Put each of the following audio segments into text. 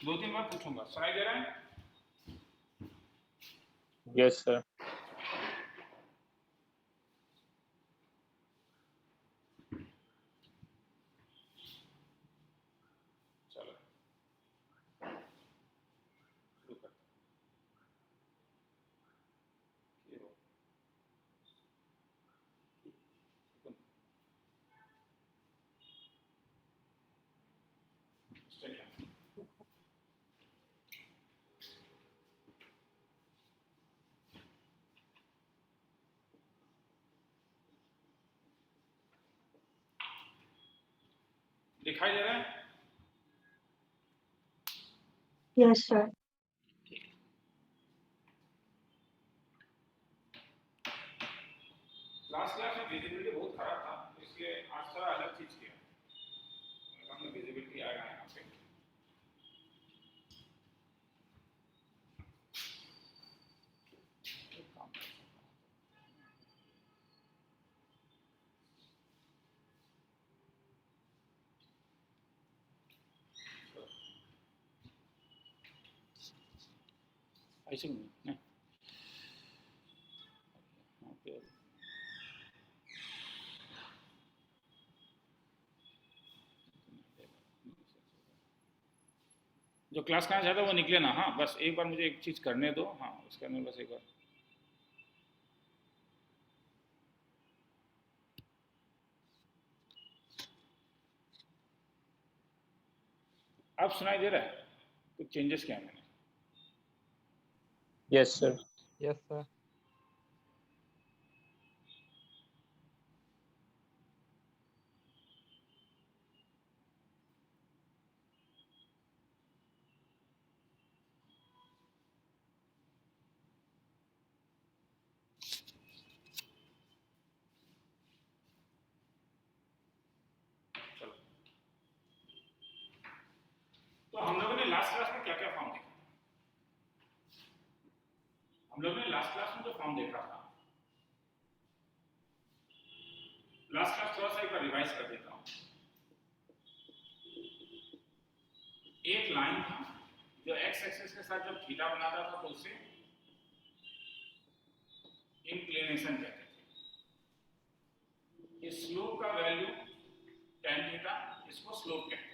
दो तीन बार पूछूंगा, सुनाई दे रहा है? Yes sir. चलो शुरू करते हैं। दिखाई दे रहा है? Yes sir. लास्ट क्लास में विजिबिलिटी बहुत खराब था, इसलिए आज थोड़ा अलग चीज किया। हमने विजिबिलिटी आएगा यहाँ पे। ऐसे नहीं जो क्लास करना चाहता है वो निकले ना। हाँ बस एक बार मुझे एक चीज करने दो। हाँ उसके अंदर बस एक बार अब सुनाई दे रहा है? कुछ चेंजेस किया मैंने? Yes sir. Yes sir. तो हम लोगों ने लास्ट क्लास में क्या क्या फॉर्म देखा? हम लोगों ने लास्ट क्लास में जो फॉर्म देखा था, लास्ट क्लास थोड़ा सा एक बार रिवाइज कर देता हूँ। एक लाइन था जो एक्स एक्सिस के साथ जब थीटा बनाता था तो उसे इंक्लिनेशन कहते थे। इस स्लोप का वैल्यू tan थीटा, इसको स्लोप कहते थे।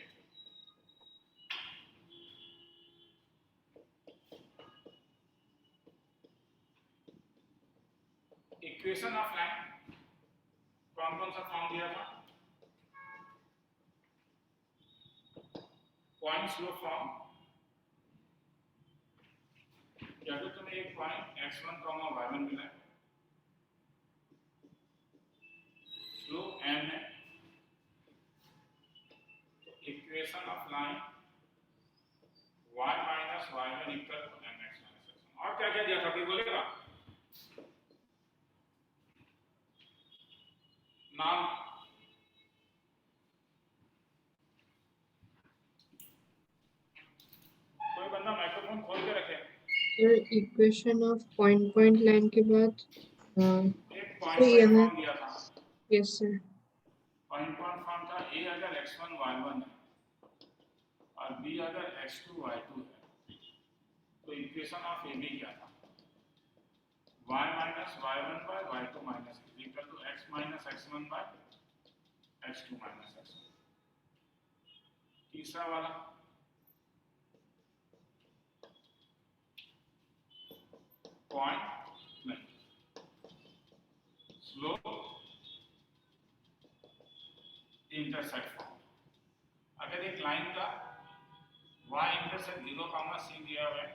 इक्वेशन ऑफ लाइन कौन कौन सा फॉर्म दिया था? पॉइंट स्लोप फॉर्म, या फिर तुम्हें एक पॉइंट x1, y1 मिला है, स्लोप m है, तो equation of line y minus y1 equal to mx minus x1। और क्या क्या दिया था कोई बोलेगा? नाम कोई बंदा माइक्रोफोन खोल के रखे। Sir equation of point line के बाद एक पॉइंट फॉर्म दिया था। Yes sir. पॉइंट फॉर्म था a अगर x1 y1 है और b अगर x2 y2 है, तो इक्वेशन ऑफ ab क्या था? y minus y1 by y2 minus equal to x minus x1 by x2 minus x1। तीसरा वाला पॉइंट नहीं, स्लोप इंटरसेक्ट फॉर्म। अगर एक लाइन का y इंटरसेक्ट 0, c दिया हुआ है,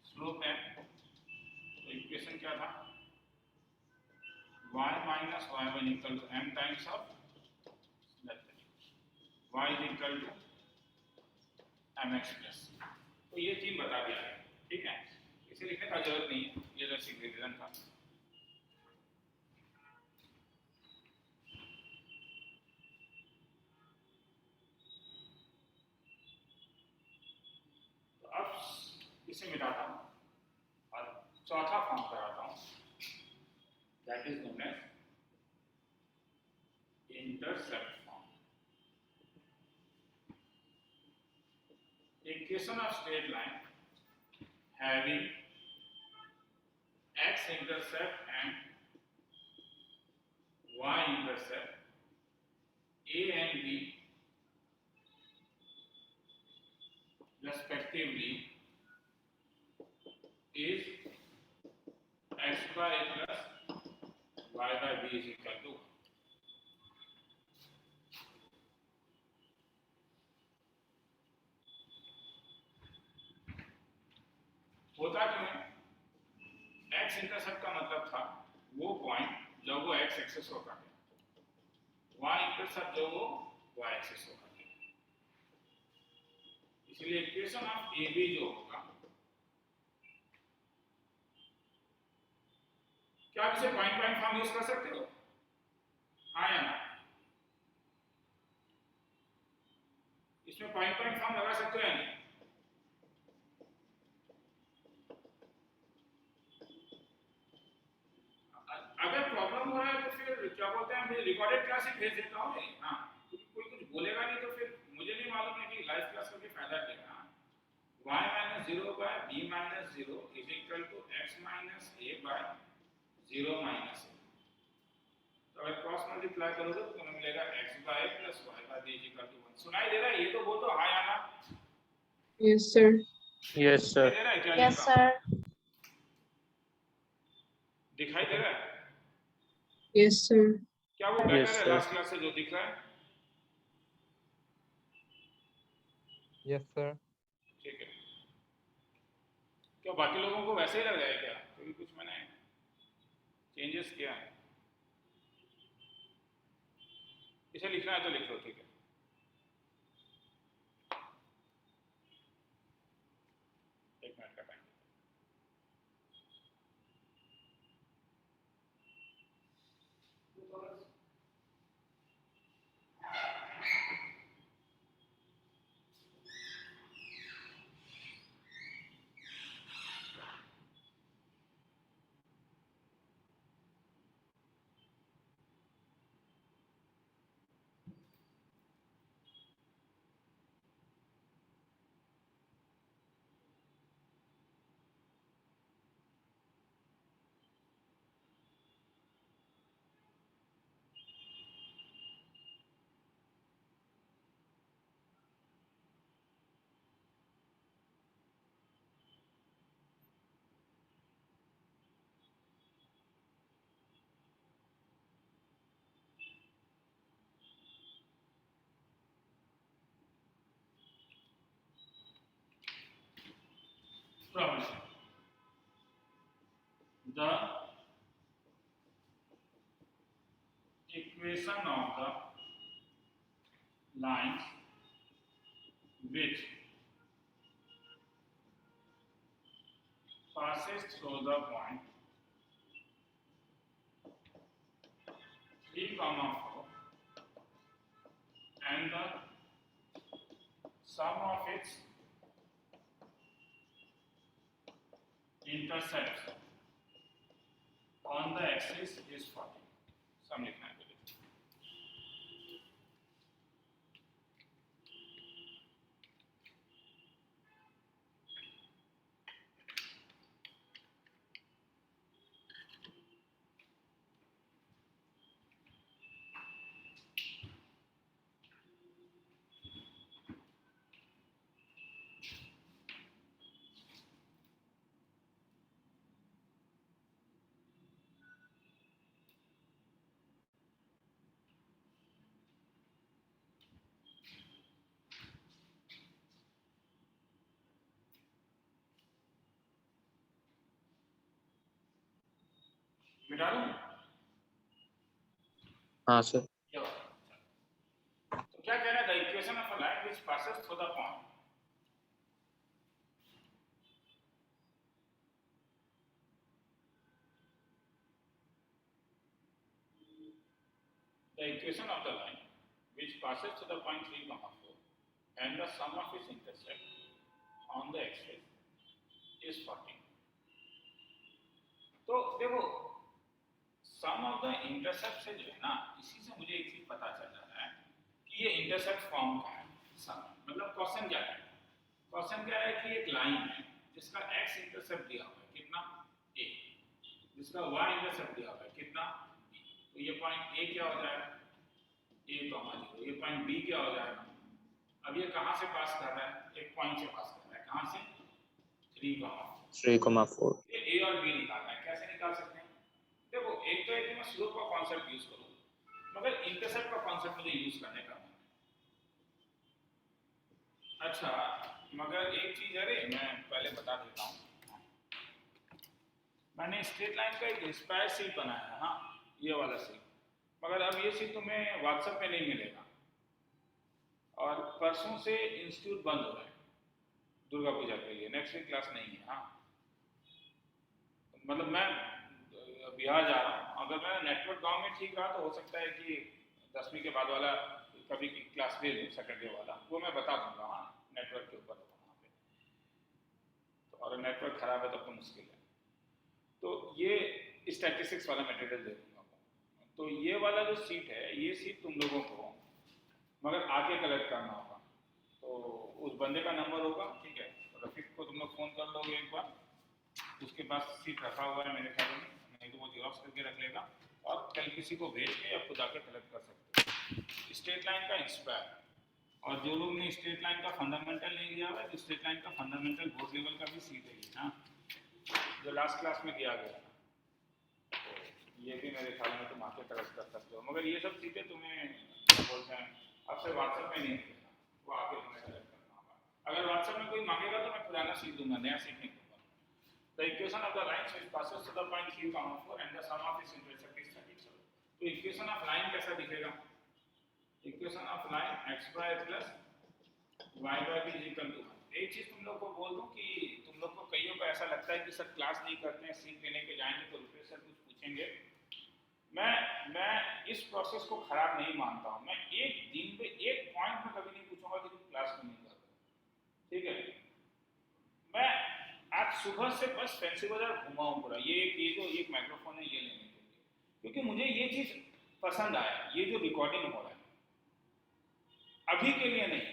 स्लोप है, तो इक्वेशन क्या था? y minus y1 equal to m times of y is equal to mx plus. तो ये तीन बता दिया है, ठीक है? इसे लिखने का जरूरत नहीं है, ये जैसे रिवीजन था। तो अब इसे मिटाता हूं और चौथा फॉर्म कराता हूं, that is known as intercept form. Equation of straight line having x intercept and y intercept a and b respectively is x by a plus y by b is equal to 1. होता क्यों है? x intercept का मतलब था वो point जब वो x axis होगा, y इंटरसेप्ट जो वो y एक्सिस होगा। इसलिए इक्वेशन ऑफ AB जो होगा, क्या आप इसे पॉइंट पॉइंट फॉर्म यूज कर सकते हो? हाँ या ना? इसमें पॉइंट पॉइंट फॉर्म लगा सकते हो या नहीं? अगर प्रॉब्लम हो रहा है तो फिर क्या बोलते हैं, मैं रिकॉर्डेड क्लास ही भेज देता हूँ। हाँ, कोई कुछ बोलेगा नहीं तो फिर मुझे नहीं मालूम है कि लाइव क्लास करके फायदा क्या है। y minus 0 by b minus 0 is equal to x minus a by 0 minus a। तो अगर क्रॉस मल्टीप्लाई करोगे तो तुम्हें मिलेगा x by a plus y by b is equal to 1। सुनाई दे रहा है? ये तो बोल दो हाँ या ना। Yes sir. Yes sir. दे रहा है क्या? Yes sir. दिखाई दे रहा है? Yes sir. क्या वो बेटर Yes, है sir. लास्ट क्लास से जो दिख रहा है? Yes sir. ठीक है। क्या बाकी लोगों को वैसे ही लग रहा है क्या? क्योंकि कुछ मैंने चेंजेस किया है। इसे लिखना है तो लिख लो, ठीक है। एक मिनट का time. Problem. The equation of the lines which passes through the point 3, 4 and the sum of its intercepts on the axis is 40. सम लिखना है। मिटा दूं? हाँ सर। तो क्या कह रहा है? The equation of a line which passes through the point which passes through the point 3, 4 and the sum of its intercept on the axis is 40। तो देखो सम ऑफ द इंटरसेप्ट से जो है ना, इसी से मुझे एक चीज पता चल रहा है कि ये इंटरसेप्ट फॉर्म का है। सम मतलब क्वेश्चन क्या है? क्वेश्चन क्वेश्चन क्या है कि एक लाइन है जिसका x इंटरसेप्ट दिया हुआ है कितना a, जिसका y इंटरसेप्ट दिया हुआ है कितना b। तो ये पॉइंट a क्या हो जाएगा a, 0, ये पॉइंट b क्या हो जाएगा। अब ये कहां से पास कर रहा है, एक पॉइंट से पास कर रहा है, कहां से 3,4 ये a और b निकालना है। कैसे निकाल सकते हैं, देखो एक तो है कि मैं स्लोप का कॉन्सेप्ट यूज करूं, मगर इंटरसेप्ट का कॉन्सेप्ट मुझे यूज करने का। अच्छा मगर एक चीज है रे, मैं पहले बता देता हूँ, मैंने स्ट्रेट लाइन का एक इंस्पायर सीट बनाया है, हाँ ये वाला सीट, मगर अब ये सीट तुम्हें व्हाट्सएप पे नहीं मिलेगा और परसों से इंस्टीट्यूट बंद हो रहा है दुर्गा पूजा के लिए, नेक्स्ट वीक क्लास नहीं है। हाँ मतलब मैं बिहार जा रहा हूँ, अगर मेरा नेटवर्क गांव में ठीक रहा तो हो सकता है कि 10वीं के बाद वाला कभी की क्लास ले लूँ, सैटरडे वाला, वो मैं बता दूंगा हाँ नेटवर्क के ऊपर वहाँ पे, तो और नेटवर्क खराब है तब तो मुश्किल है। तो ये स्टैटिस्टिक्स वाला मटेरियल दे दूंगा। तो ये वाला जो सीट है, ये सीट तुम लोगों को मगर आके कलेक्ट करना होगा, तो उस बंदे का नंबर होगा, ठीक है, तो रफीक को तुम लोग फ़ोन कर लोगे एक बार, उसके पास सीट रखा हुआ है मेरे ख्याल में, नहीं तो वो जेरॉक्स करके रख लेगा और कल किसी को भेज के या खुद आके कलेक्ट कर सकते हो। स्ट्रेट लाइन का इंस्पायर, और जो लोग ने स्ट्रेट लाइन का फंडामेंटल नहीं लिया हुआ है, तो स्ट्रेट लाइन का फंडामेंटल बोर्ड लेवल का भी सीट है ये, हाँ जो लास्ट क्लास में दिया गया, तो ये भी मेरे ख्याल में तुम आके कलेक्ट कर सकते हो। मगर ये सब सीटें तुम्हें बोलते हैं आपसे व्हाट्सएप में नहीं मिलेगा, वो आके तुम्हें कलेक्ट करना होगा। अगर व्हाट्सएप में कोई मांगेगा तो मैं पुराना सीट दूंगा, नया सीट नहीं दूंगा। The equation of the line which passes to the point 3,4 and the sum of its intersection is 37. तो इक्वेशन ऑफ लाइन कैसा दिखेगा, equation of line x by plus y by b is equal to 1। एक चीज तुम लोग को बोल दूं कि तुम लोग को कईयों को ऐसा लगता है कि सर क्लास नहीं करते हैं, सीट लेने के जाएंगे तो रुपये सर कुछ पूछेंगे। मैं इस प्रोसेस को खराब नहीं मानता हूं, मैं एक दिन पे एक पॉइंट में कभी नहीं पूछूंगा कि तुम क्लास क्यों नहीं कर रहे, ठीक है। मैं आज सुबह से बस फैंसी बाजार घुमा हूँ पूरा, ये जो एक माइक्रोफोन है ये लेने के लिए, क्योंकि मुझे ये चीज पसंद आया, ये जो रिकॉर्डिंग हो रहा है अभी के लिए नहीं,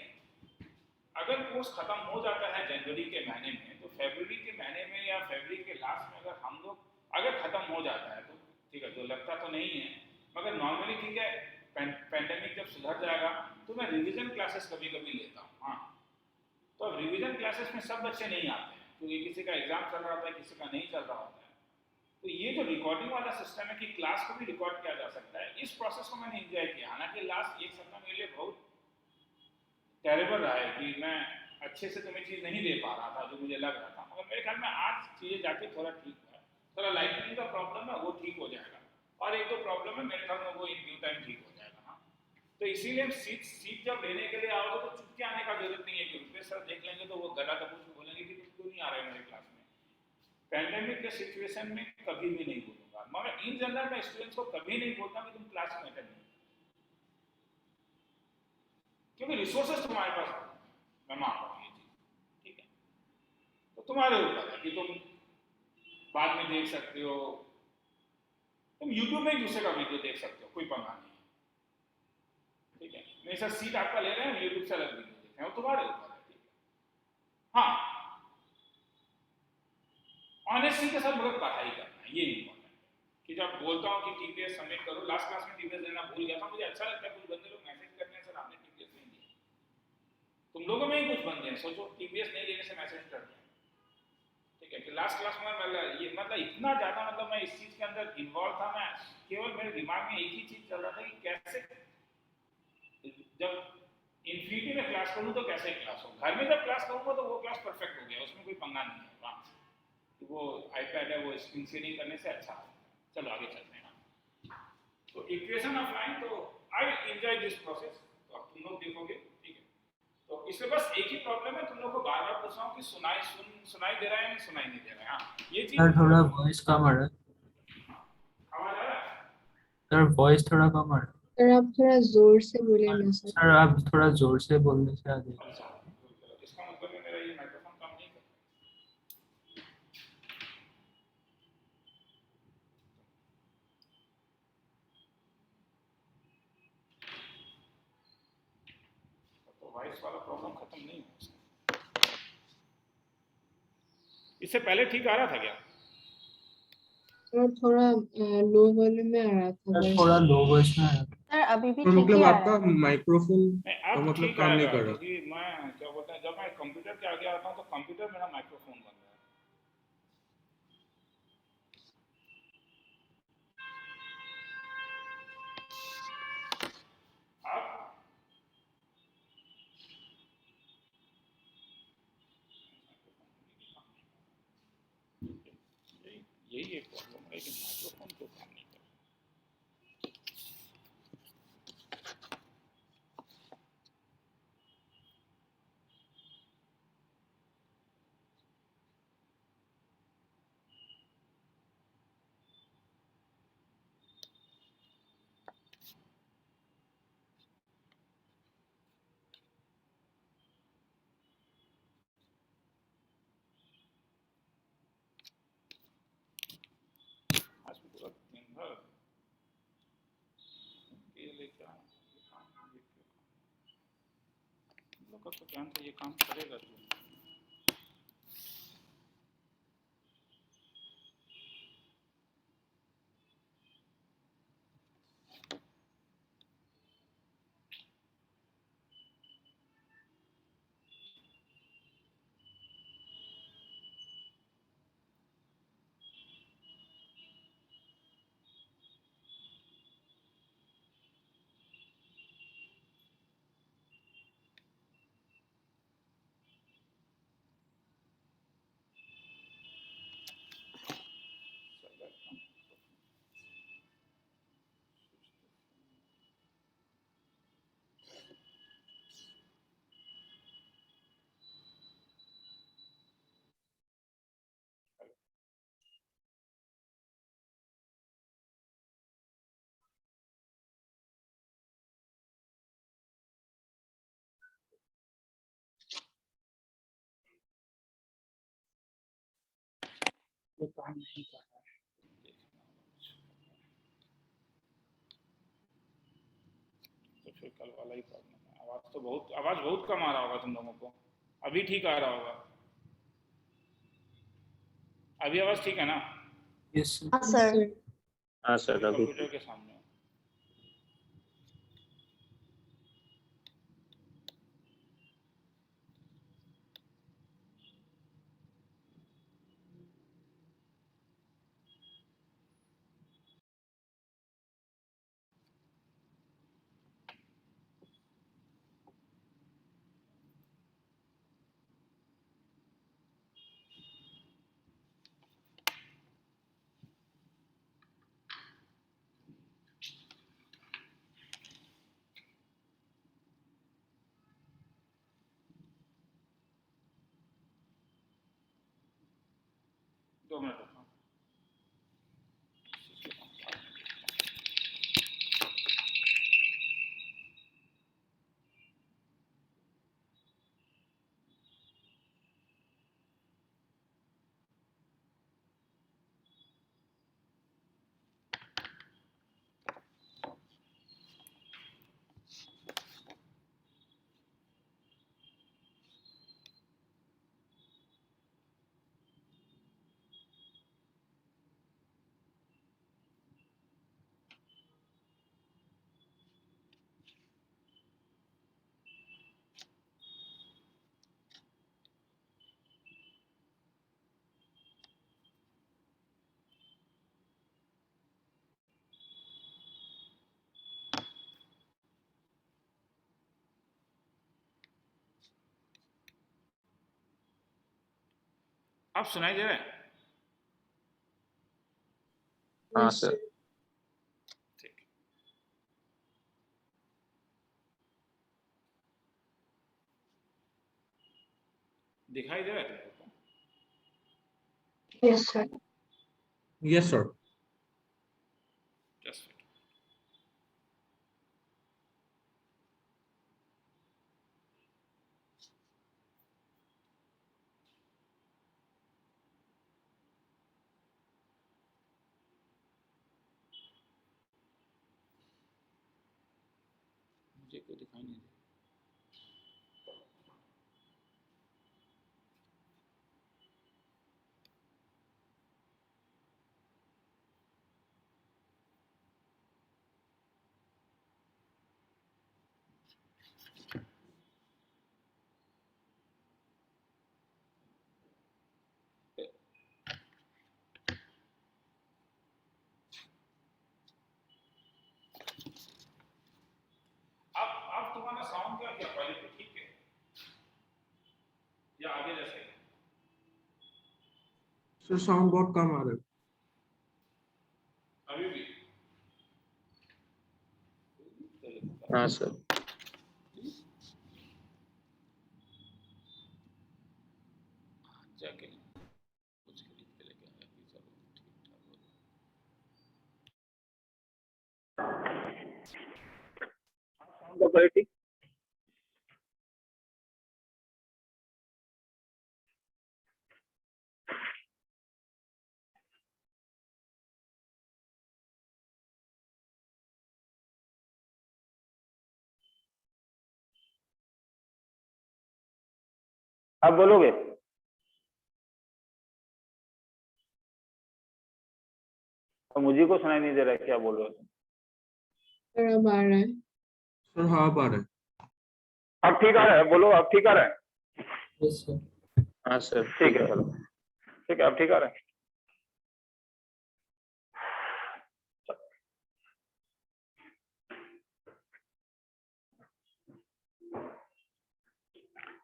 अगर कोर्स खत्म हो जाता है जनवरी के महीने में, तो फरवरी के महीने में या फरवरी के लास्ट में अगर हम लोग अगर खत्म हो जाता है तो ठीक है, जो लगता तो नहीं है मगर नॉर्मली ठीक है, पैंडेमिक जब सुधर जाएगा तो मैं रिवीजन क्लासेस कभी कभी लेता हूँ। हाँ तो अब रिवीजन क्लासेस में सब बच्चे नहीं आते हैं क्योंकि किसी का एग्जाम चल रहा होता है, किसी का नहीं चल रहा होता है, तो ये जो रिकॉर्डिंग वाला सिस्टम है कि क्लास को भी रिकॉर्ड किया जा सकता है, इस प्रोसेस को मैंने एंजॉय किया। हालांकि लास्ट एक सप्ताह मेरे लिए बहुत टेरेबल रहा है कि मैं अच्छे से तुम्हें चीज़ नहीं दे पा रहा था जो मुझे लग रहा था, मगर मेरे ख्याल में आज चीज़ें जाके थोड़ा ठीक हुआ है, थोड़ा लाइटनिंग का प्रॉब्लम है वो ठीक हो जाएगा, और एक दो प्रॉब्लम है मेरे ख्याल में वो इन ड्यू टाइम ठीक हो जाएगा। हाँ तो इसीलिए सीट जब लेने के लिए आओगे तो चुप के आने का जरूरत नहीं है कि रुपये सर देख लेंगे तो वो गला दबोच के बोलेंगे कि तुम क्यों नहीं आ रहे मेरे क्लास में। पैंडेमिक के सिचुएशन में कभी भी नहीं बोलूंगा, मगर इन जनरल मैं स्टूडेंट्स को कभी नहीं बोलता कि तुम क्लास में अटेंड नहीं, क्योंकि रिसोर्सेज तुम्हारे पास मैं मान रहा हूँ ये चीज, ठीक है, तो तुम्हारे ऊपर है कि तुम बाद में देख सकते हो, तुम यूट्यूब में एक दूसरे का वीडियो देख सकते हो, कोई पंगा नहीं है, ठीक है। मेरे साथ सीट आपका ले रहे हैं, यूट्यूब से अलग वीडियो देख रहे हैं, वो तुम्हारे ऊपर है, ठीक है। हाँ ऑनेस्टी के साथ मगर पढ़ाई करना है, ये इंपॉर्टेंट है कि जब बोलता हूँ कि टीपीएस सबमिट करो, लास्ट क्लास में टीपीएस देना भूल गया था, मुझे अच्छा लगता है कुछ बंदे लोग मैसेज करते हैं सर आपने टीपीएस नहीं दिया, तुम लोगों में ही कुछ बंदे हैं सोचो टीपीएस नहीं देने से मैसेज करते हैं, ठीक है। कि लास्ट क्लास में ये मतलब इतना ज्यादा मतलब मैं इस चीज के अंदर इन्वॉल्व था, मैं केवल मेरे दिमाग में एक ही चीज चल रहा था कि कैसे जब इन्फिनिटी में क्लास करूँ तो कैसे क्लास हो, घर में जब क्लास करूँगा तो वो क्लास परफेक्ट हो गया, उसमें कोई पंगा नहीं है, वहाँ तो वो आईपैड है वो स्क्रीन शेयरिंग करने से अच्छा है। चलो आगे चलते हैं। तो इक्वेशन ऑफ लाइन, तो आई एंजॉय दिस प्रोसेस, तो अब तुम लोग देखोगे, ठीक है। तो इसमें बस एक ही प्रॉब्लम है, तुम लोग को बार बार पूछ रहा हूँ कि सुनाई दे रहा है या नहीं सुनाई नहीं दे रहा है। हाँ ये चीज थोड़ा वॉइस कम आ रहा है, आवाज आ रहा है सर वॉइस थोड़ा कम आ रहा है सर आप थोड़ा जोर से बोले ना सर। सर, आप थोड़ा जोर से बोलने से आगे। अच्छा इसका मतलब है मेरा ये माइक्रोफोन काम नहीं कर रहा। तो वॉइस वाला प्रॉब्लम खत्म नहीं हुआ इसका। इससे पहले ठीक आ रहा था क्या? और थोड़ा लो वॉल्यूम में आ रहा था सर वॉइस। थोड़ा लो वॉइस में आया। सर अभी भी तो ठीक ही मतलब आ रहा आपका है। माइक्रोफोन नहीं, का अब मतलब ठीक काम नहीं आएगा, कर रहा। क्योंकि मैं क्या बोलते हैं, जब मैं कंप्यूटर के आगे आता हूँ तो कंप्यूटर मेरा माइक्रोफोन बन रहा है। अब यही एक प्रॉब्लम है कि माइक्रोफोन क्यों काम नहीं कर रहा। आज पूरा दिन भर ये लेके आया, ये काम ये क्यों काम, लोग तो ज्ञान से ये काम करेगा क्यों? ये काम नहीं कर रहा है, तो फिर कल वाला ही प्रॉब्लम है। आवाज बहुत कम आ रहा होगा तुम लोगों को। अभी ठीक आ रहा होगा, अभी आवाज ठीक है ना? यस हाँ सर। हाँ सर अभी कंप्यूटर के सामने हो। दो मिनट रुको। आप सुनाई दे रहे हैं? हाँ सर ठीक। दिखाई दे रहा है तुम लोगों को? Yes sir. Yes sir. Just मुझे क्यों दिखाई नहीं दे? साउंड क्या किया, क्वालिटी ठीक है या आगे जैसे? सर साउंड बहुत कम आ रहा है. अभी भी? हाँ सर. जाके कुछ खरीद के लेके आया कि चलो ठीक ठाक हो साउंड का क्वालिटी आप बोलोगे? तो मुझे को सुनाई नहीं दे रहा है, क्या बोल रहे हो तुम? सर अब आ रहा है। सर हाँ अब आ रहा है. अब ठीक आ रहा है, बोलो अब ठीक आ रहा है. Yes, sir. हाँ सर ठीक है, चलो ठीक है, अब ठीक आ रहा है.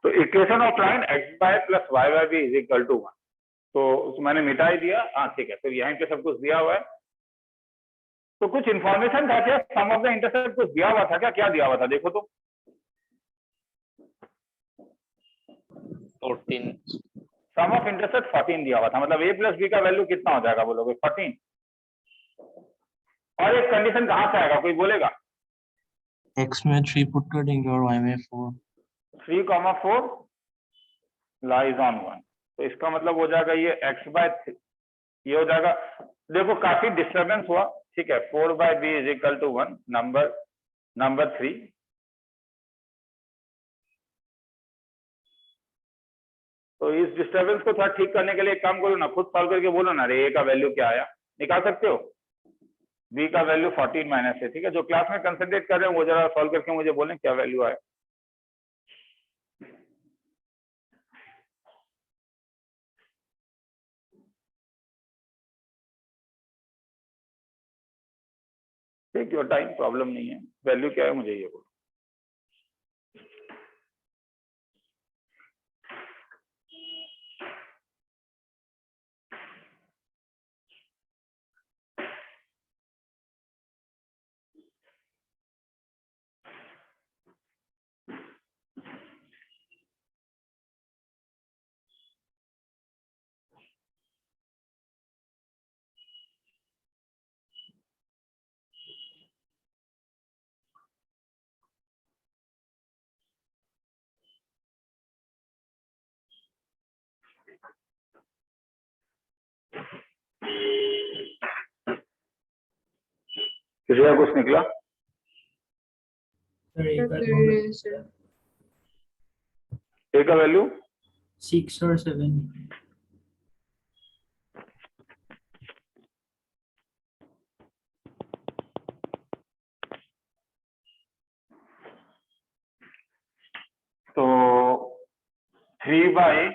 तो equation of line x by plus y by B is equal to 1. तो मैंने मिटा ही दिया. हाँ ठीक है, तो यहाँ पे सब कुछ दिया हुआ है. तो कुछ इन्फॉर्मेशन था क्या? सम ऑफ द इंटरसेप्ट कुछ दिया हुआ था क्या? क्या दिया हुआ था देखो तो. 14. सम ऑफ इंटरसेप्ट 14 दिया हुआ था. मतलब a प्लस बी का वैल्यू कितना हो जाएगा बोलोगे? 14. और एक कंडीशन कहाँ से आएगा, कोई बोलेगा? X में 3 पुट कर देंगे और Y में 4. 3,4 लाइज ऑन 1. तो इसका मतलब हो जाएगा ये x बाय, ये हो जाएगा. देखो काफी डिस्टर्बेंस हुआ. ठीक है, 4 by B is equal to 1. Number 3. तो इस डिस्टर्बेंस को थोड़ा ठीक करने के लिए एक काम करो ना, खुद सॉल्व करके बोलो ना. अरे ए का वैल्यू क्या आया, निकाल सकते हो? बी का वैल्यू 14 माइनस है. ठीक है, जो क्लास में कंसंट्रेट कर रहे हैं वो जरा सॉल्व करके मुझे बोलें क्या वैल्यू आया. टेक योर टाइम, प्रॉब्लम नहीं है. वैल्यू क्या है मुझे ये बोलो. किसी का कुछ निकला? Sir, A सर का कर रहे हैं सर। ए का वैल्यू 6 और 7. तो 3 by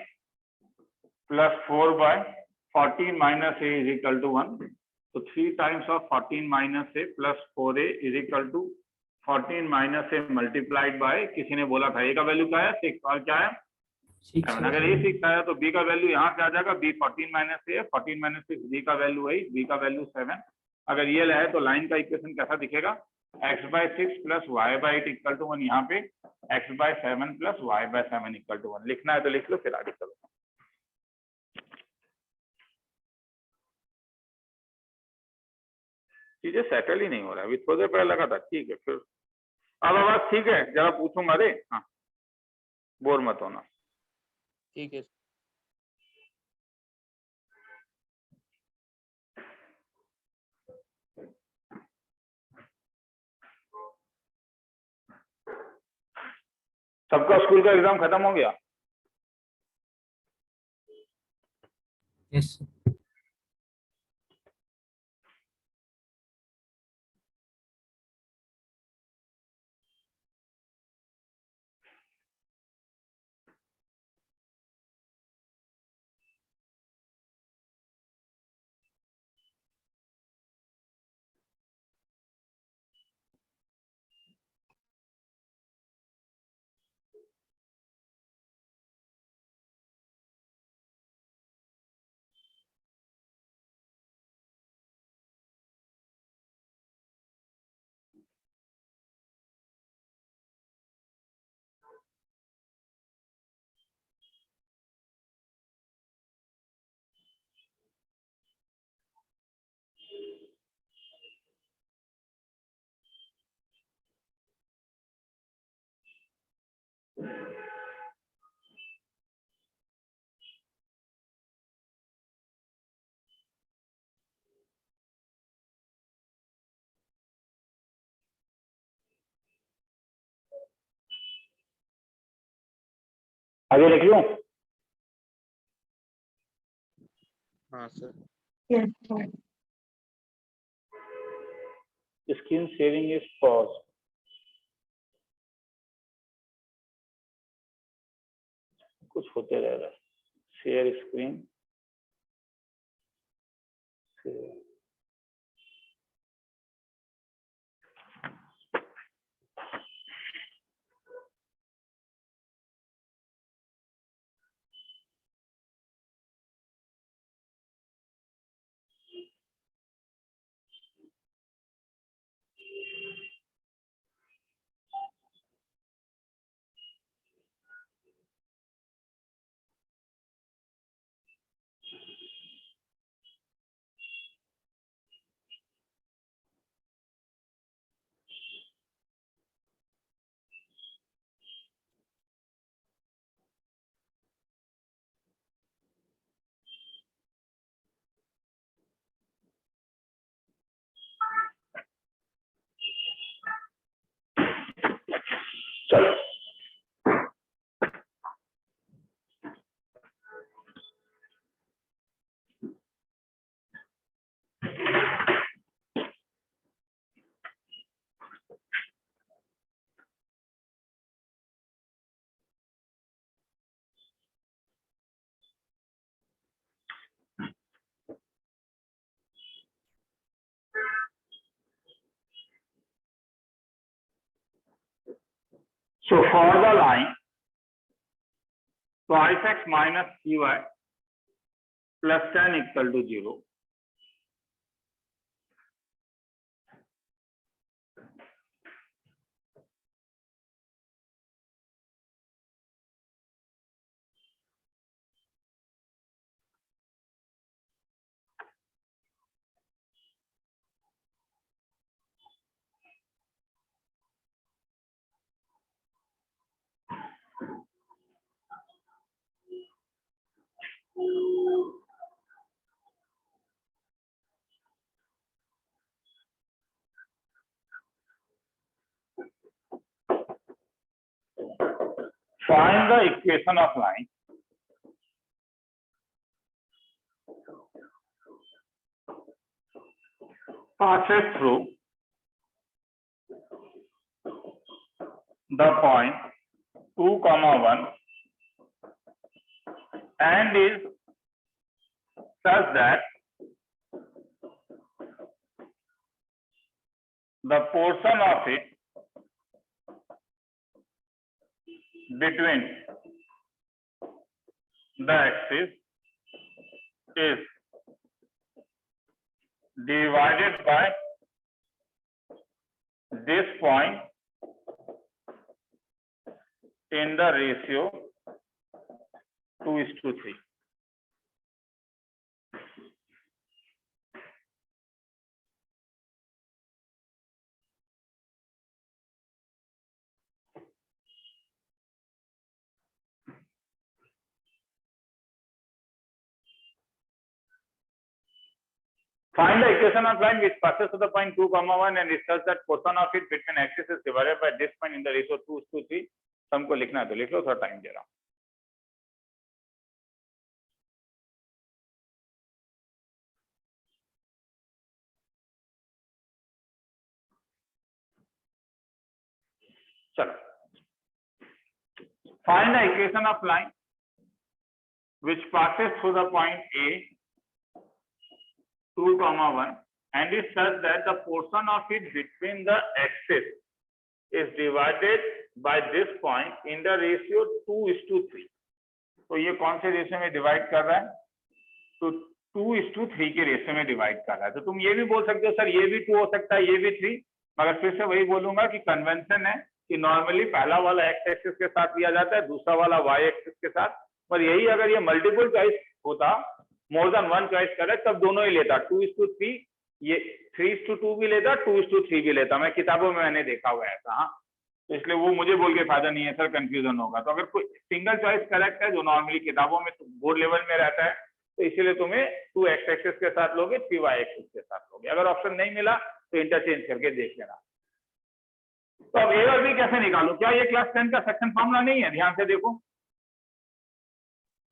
plus 4 by 14 minus A is equal to 1. तो 3 times of 14 minus A plus 4 A is equal to 14 minus A multiplied by, किसी ने बोला था ए का वैल्यू क्या है? 6. और क्या है? 6 7. और अगर ए 7. 6 आया तो बी का वैल्यू यहाँ से आ जाएगा. बी 14 माइनस ए, 14 माइनस 6, बी का वैल्यू 8, बी का वैल्यू 7. अगर ये है तो लाइन का इक्वेशन कैसा दिखेगा? x by 6 plus Y by 8 equal to 1. यहाँ पे x by 7 plus Y by 7 equal to 1. लिखना है तो लिख लो, फिर आगे चलो. चीजें सेटल ही नहीं हो रहा है. अभी थोड़ी देर पहले लगा था ठीक है, फिर अब आवाज ठीक है? जरा पूछूंगा. अरे हाँ, बोर मत होना. ठीक है. सबका स्कूल का एग्जाम खत्म हो गया? Yes, sir. आगे लिख लूं? हाँ sir. Yes, sir. Screen sharing is pause. कुछ होते रह रहा है। Share screen. चलो so for the line twice x minus 3y plus 10 equal to 0, find the equation of line passes through the point 2, 1 and is such that the portion of it between the axis is divided by this point in the ratio 2:3. Find the equation of line which passes to the point 2, 1 and is such that portion of it between axis is divided by this point in the ratio 2:3. हमको लिखना है तो लिख लो, थोड़ा time दे रहा हूं। चलो, find the equation of line which passes through the point A 2, 1 and is such that the portion of it between the axis is divided by this point in the ratio 2:3. तो ये कौन से ratio में divide कर रहा है? तो 2:3 के रेशियो में डिवाइड कर रहा है। तो तुम ये भी बोल सकते हो सर ये भी 2 हो सकता है, ये भी 3, मगर फिर से वही बोलूंगा कि कन्वेंशन है कि नॉर्मली पहला वाला एक्स एक्सिस के साथ लिया जाता है, दूसरा वाला वाई एक्सिस के साथ। पर यही अगर ये मल्टीपल चॉइस होता, मोर देन वन चॉइस करे, तब दोनों ही लेता, 2:3, ये 3:2 भी लेता, 2:3 भी लेता। मैं किताबों में मैंने देखा हुआ है ऐसा। हाँ, तो इसलिए वो मुझे बोल के फायदा नहीं है सर, कंफ्यूजन होगा। तो अगर कोई सिंगल चॉइस करेक्ट है जो नॉर्मली किताबों में बोर्ड लेवल में रहता है, तो इसीलिए तुम्हें 2 एक्स एक्सेस के साथ लोगे, 3 वाई एक्सेस के साथ लोगे। अगर ऑप्शन नहीं मिला तो इंटरचेंज करके देख लेना। तो अब ए और बी कैसे निकालो? क्या ये क्लास 10 का सेक्शन फॉर्मूला नहीं है? ध्यान से देखो।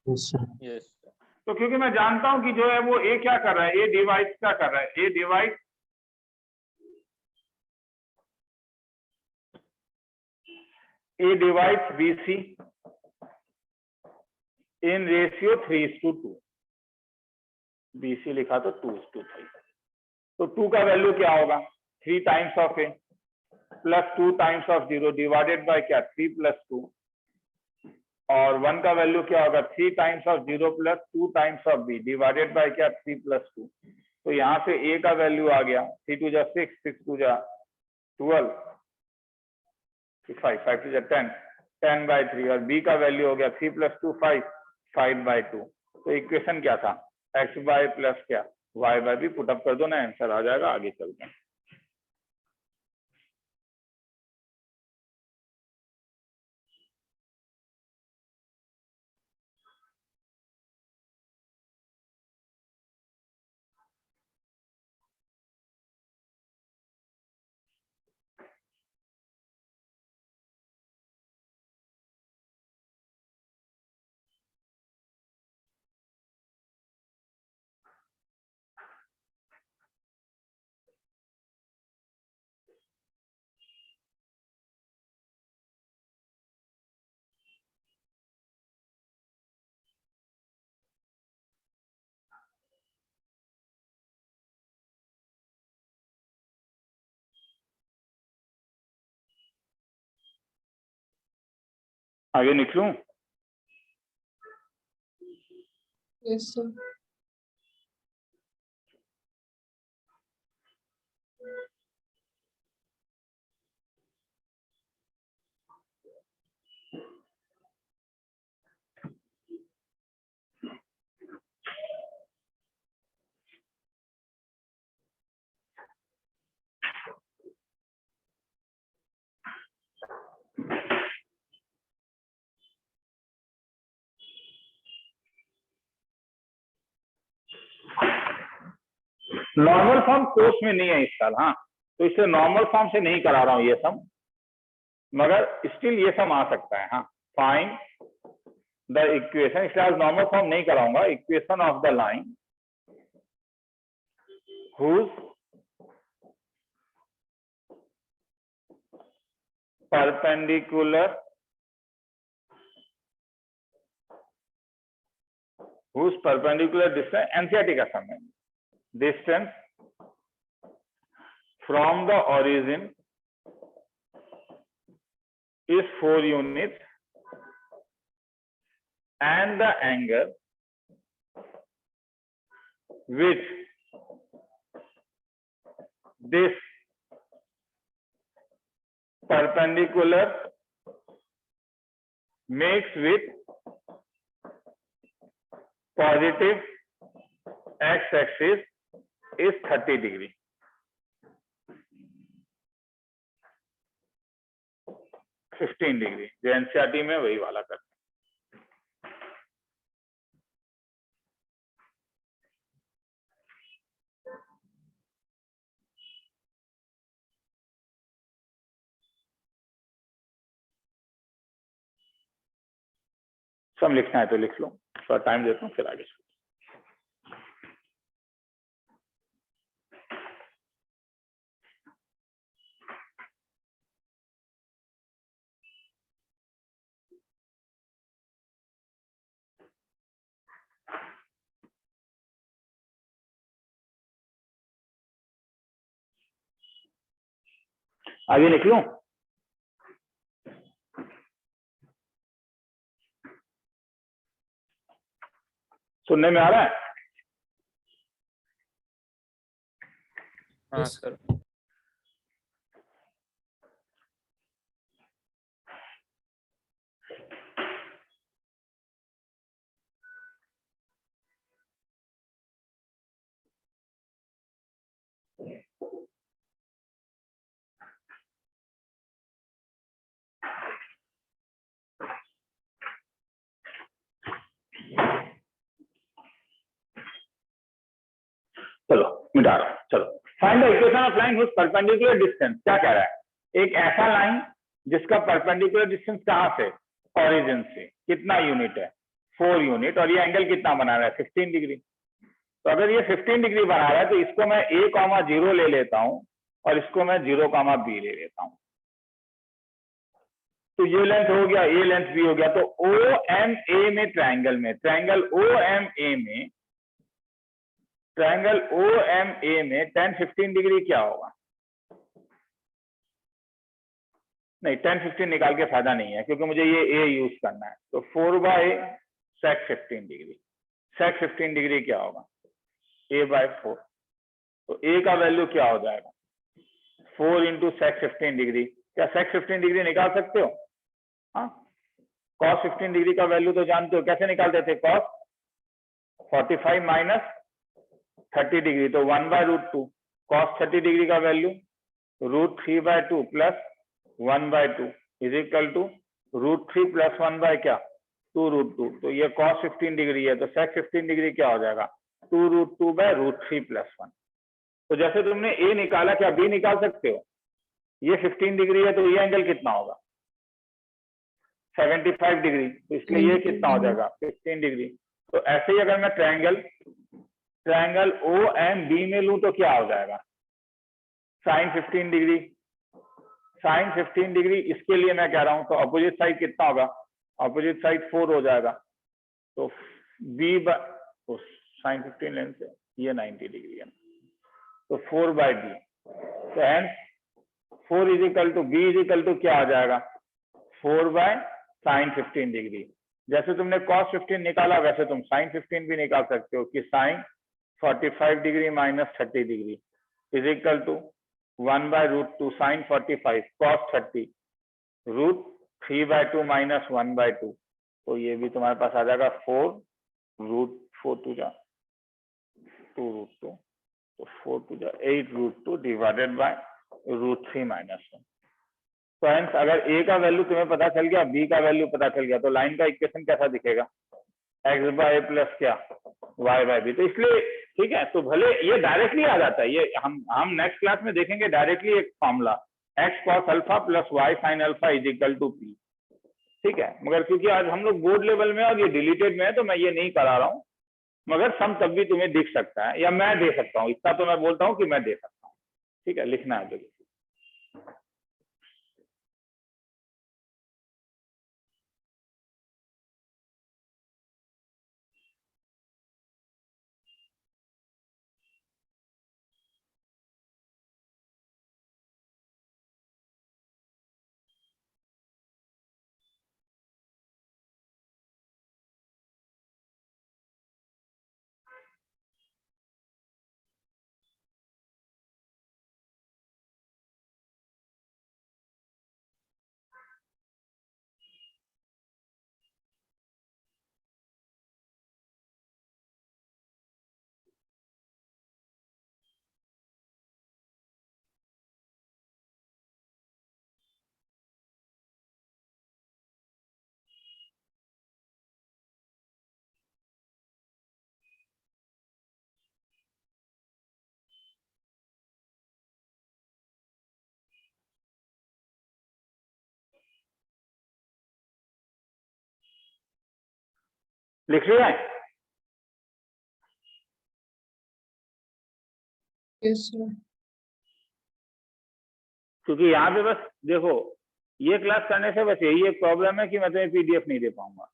Yes, sir. यस तो क्योंकि मैं जानता हूं कि जो है वो ए क्या कर रहा है, ए डिवाइड क्या कर रहा है, ए divides BC in ratio 3:2। BC लिखा तो 2:3। तो 2 का वैल्यू क्या होगा? 3 times of A plus 2 times of 0 divided by क्या, 3 + 2। और 1 का वैल्यू क्या होगा? 3 times of 0 plus 2 times of B divided by क्या, 3 + 2। तो यहाँ से ए का वैल्यू आ गया 3 × 2 = 6, 6 × 2 = 12, 5, 5 × 2 = 10, 10/3। और बी का वैल्यू हो गया 3 + 2 5, 5/2। तो इक्वेशन क्या था? x बाय प्लस क्या, y बाय बी। पुटअप कर दो ना, आंसर आ जाएगा। आगे चलते हैं। आगे निकलूं? Yes sir. Normal form course में नहीं है इस साल, हाँ, तो इसलिए नॉर्मल फॉर्म से नहीं करा रहा हूं ये सम, मगर स्टिल ये सम आ सकता है। हाँ, फाइंड द इक्वेशन, इसलिए आज नॉर्मल फॉर्म नहीं कराऊंगा। Equation of the line whose perpendicular distance, NCERT का सम है, distance from the origin is 4 units and the angle which this perpendicular makes with positive x-axis is 30 degree. 15 degree, जो NCERT में वही वाला करते हैं। सब लिखना है तो लिख लो, थोड़ा टाइम देता हूँ फिर आगे चलो। आगे निकलूं? सुनने में आ रहा है? हाँ Yes. सर। चलो मिटा रहा हूं। चलो find the equation of line whose perpendicular distance, क्या कह रहा है, एक ऐसा लाइन जिसका परपेंडिकुलर डिस्टेंस कहां से, ओरिजिन से, कितना यूनिट है, 4 यूनिट, और ये एंगल कितना बना रहा है, 15 डिग्री। तो अगर ये 15 डिग्री बना रहा है तो इसको मैं a,0 ले लेता हूं और इसको मैं 0,b ले लेता हूं। तो ये लेंथ हो गया, ए लेंथ भी हो गया। तो ओ एम ए में, ट्रायंगल में, ट्रायंगल ओ एम ए में, ट्रायंगल ओ एम ए में tan 15 डिग्री क्या होगा, नहीं tan 15 निकाल के फायदा नहीं है क्योंकि मुझे ये ए यूज करना है। तो 4/sec 15 डिग्री, sec 15 डिग्री क्या होगा, a/4। तो a का वैल्यू क्या हो जाएगा, 4 इंटू sec 15 डिग्री। क्या sec 15 डिग्री निकाल सकते हो, हाँ। cos 15 डिग्री का वैल्यू तो जानते हो, कैसे निकालते थे, cos 45 माइनस 30 डिग्री, तो 1/√2। cos 30 डिग्री का value √3/2 plus 1/2 is equal to √3 plus 1 by क्या, 2√2। तो ये cos 15 डिग्री है, तो sec 15 डिग्री क्या हो जाएगा, 2√2/√3 प्लस 1। तो जैसे तुमने ए निकाला, क्या बी निकाल सकते हो, ये 15 डिग्री है तो ये एंगल कितना होगा, 75 डिग्री, तो इसलिए ये कितना हो जाएगा, 15 डिग्री। तो ऐसे ही अगर मैं ट्रायंगल ओ एम बी में लूं तो क्या हो जाएगा, sin 15 डिग्री, sin 15 डिग्री, इसके लिए मैं कह रहा हूं तो अपोजिट साइड कितना होगा, अपोजिट साइड 4 हो जाएगा। तो b तो sin 15 लेंथ से ये 90 डिग्री है, तो 4/b। तो hence 4 is equal to b is equal to क्या हो जाएगा, 4/sin 15 डिग्री। जैसे तुमने cos 15 निकाला वैसे तुम sin 15 भी निकाल सकते हो कि sin 45 degree minus 30 degree is equal to 1/√2 sin 45 cos 30 √3/2 minus 1/2। तो ये भी तुम्हारे पास आ जाएगा 4√4 टू जा 2√2, तो 4 टू जा 8√2 डिवाइडेड बाय √3 माइनस 1। तो हेंस अगर ए का वैल्यू तुम्हें पता चल गया, बी का वैल्यू पता चल गया, तो लाइन का इक्वेशन कैसा दिखेगा, x/a प्लस क्या, y/b। तो इसलिए ठीक है, तो भले ये डायरेक्टली आ जाता है, ये हम नेक्स्ट क्लास में देखेंगे डायरेक्टली एक formula x cos alpha plus y sin alpha is equal to p, ठीक है। मगर क्योंकि आज हम लोग बोर्ड लेवल में और ये डिलीटेड में है तो मैं ये नहीं करा रहा हूँ, मगर सम तब भी तुम्हें दिख सकता है या मैं दे सकता हूँ, इतना तो मैं बोलता हूँ कि मैं दे सकता हूँ, ठीक है, लिखना है जरूर। लिख लिया है, यस सर। क्योंकि यहाँ पे बस देखो ये क्लास करने से बस यही एक प्रॉब्लम है कि मैं तुम्हें पीडीएफ नहीं दे पाऊंगा,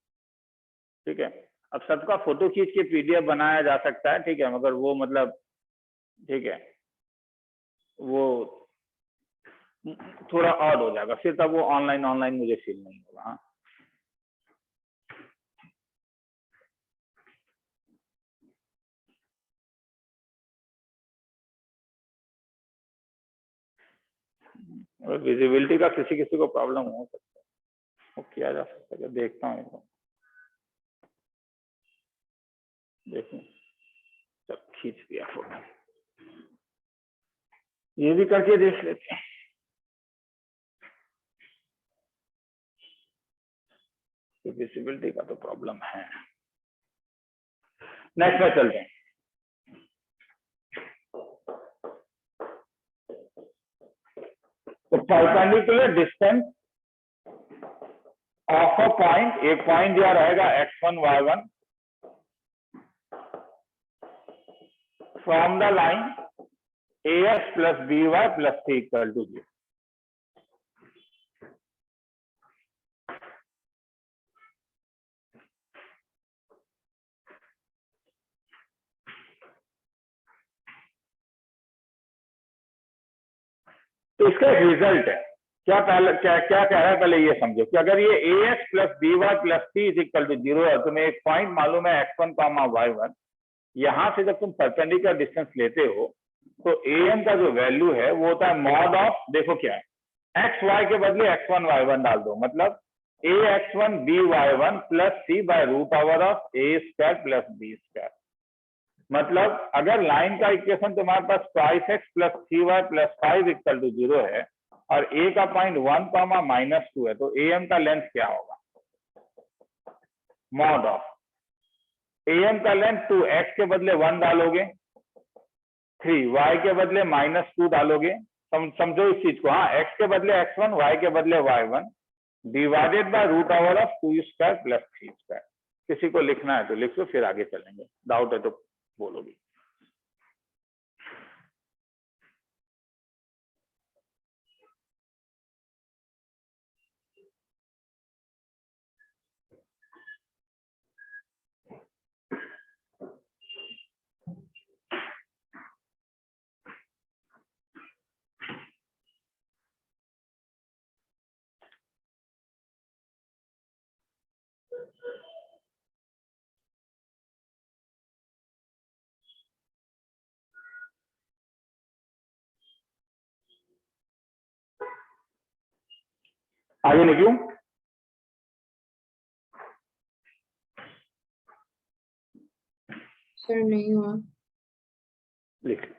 ठीक है। अब सबका फोटो खींच के पीडीएफ बनाया जा सकता है, ठीक है, मगर वो मतलब ठीक है वो थोड़ा ऑड हो जाएगा, फिर तब वो ऑनलाइन मुझे फील नहीं होगा। हाँ और विजिबिलिटी का किसी किसी को प्रॉब्लम हो सकता है, वो किया जा सकता है, देखता हूँ, देखो सब खींच दिया फोटो, ये भी करके देख लेते हैं। तो विजिबिलिटी का तो प्रॉब्लम है। नेक्स्ट में चलते हैं। तो perpendicular distance of a point, एक पॉइंट दिया रहेगा x1 y1 from the line ax plus by plus c equal to 0। तो इसका एक रिजल्ट है, क्या कह रहा है पहले ये समझो कि अगर ये ax plus by plus c is equal to 0 है, तुम्हें एक पॉइंट मालूम है x1 y1, यहां से जब तुम परपेंडिकुलर डिस्टेंस लेते हो तो am का जो वैल्यू है वो होता है मॉड ऑफ, देखो क्या है, x y के बदले x1 y1 डाल दो, मतलब ax1 by1 plus c by root over of a square plus b square. मतलब अगर लाइन का इक्वेशन तुम्हारे पास 5x plus 3y plus 5 equal to 0 है और a का पॉइंट 1, -2 है, तो am का लेंथ क्या होगा? मॉड ऑफ am का लेंथ 2x के बदले 1 डालोगे, 3 y के बदले -2 डालोगे, समझो इस चीज को, हाँ, x के बदले x1 y के बदले y1 divided by root over of 2 square plus 3 square. किसी को लिखना है तो लिख लो, फिर आगे चलेंगे, डाउट है तो बोलोगे। आगे लिखूं? सर नहीं हुआ। लिख लो।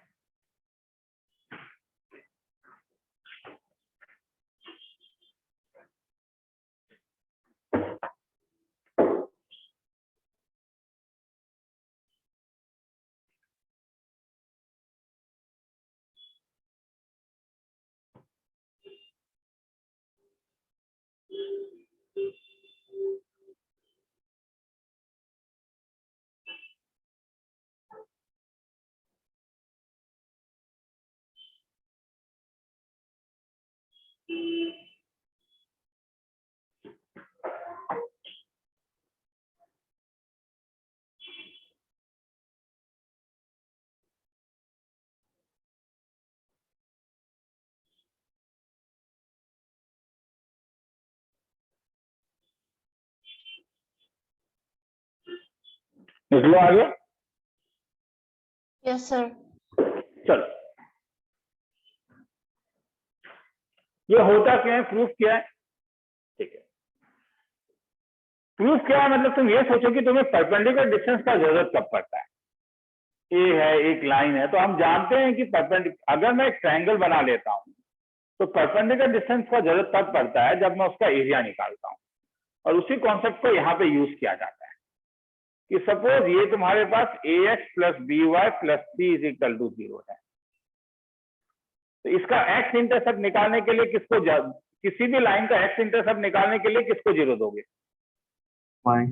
लिख लो आगे। Yes sir. चलो, ये होता क्या है, प्रूफ क्या है? ठीक है, प्रूफ क्या है, मतलब तुम ये सोचो कि तुम्हें परपेंडिकुलर डिस्टेंस का जरूरत कब पड़ता है। ए है, एक लाइन है, तो हम जानते हैं कि परपेंडिकुलर, अगर मैं एक ट्रायंगल बना लेता हूं तो परपेंडिकुलर डिस्टेंस का जरूरत तब पड़ता है जब मैं उसका एरिया निकालता हूं, और उसी कॉन्सेप्ट को यहाँ पे यूज किया जाता है कि सपोज ये तुम्हारे पास ax plus by plus c is equal to 0 है, तो इसका x इंटरसेप्ट निकालने के लिए किसी भी लाइन का x इंटरसेप्ट निकालने के लिए किसको 0 दोगे? y,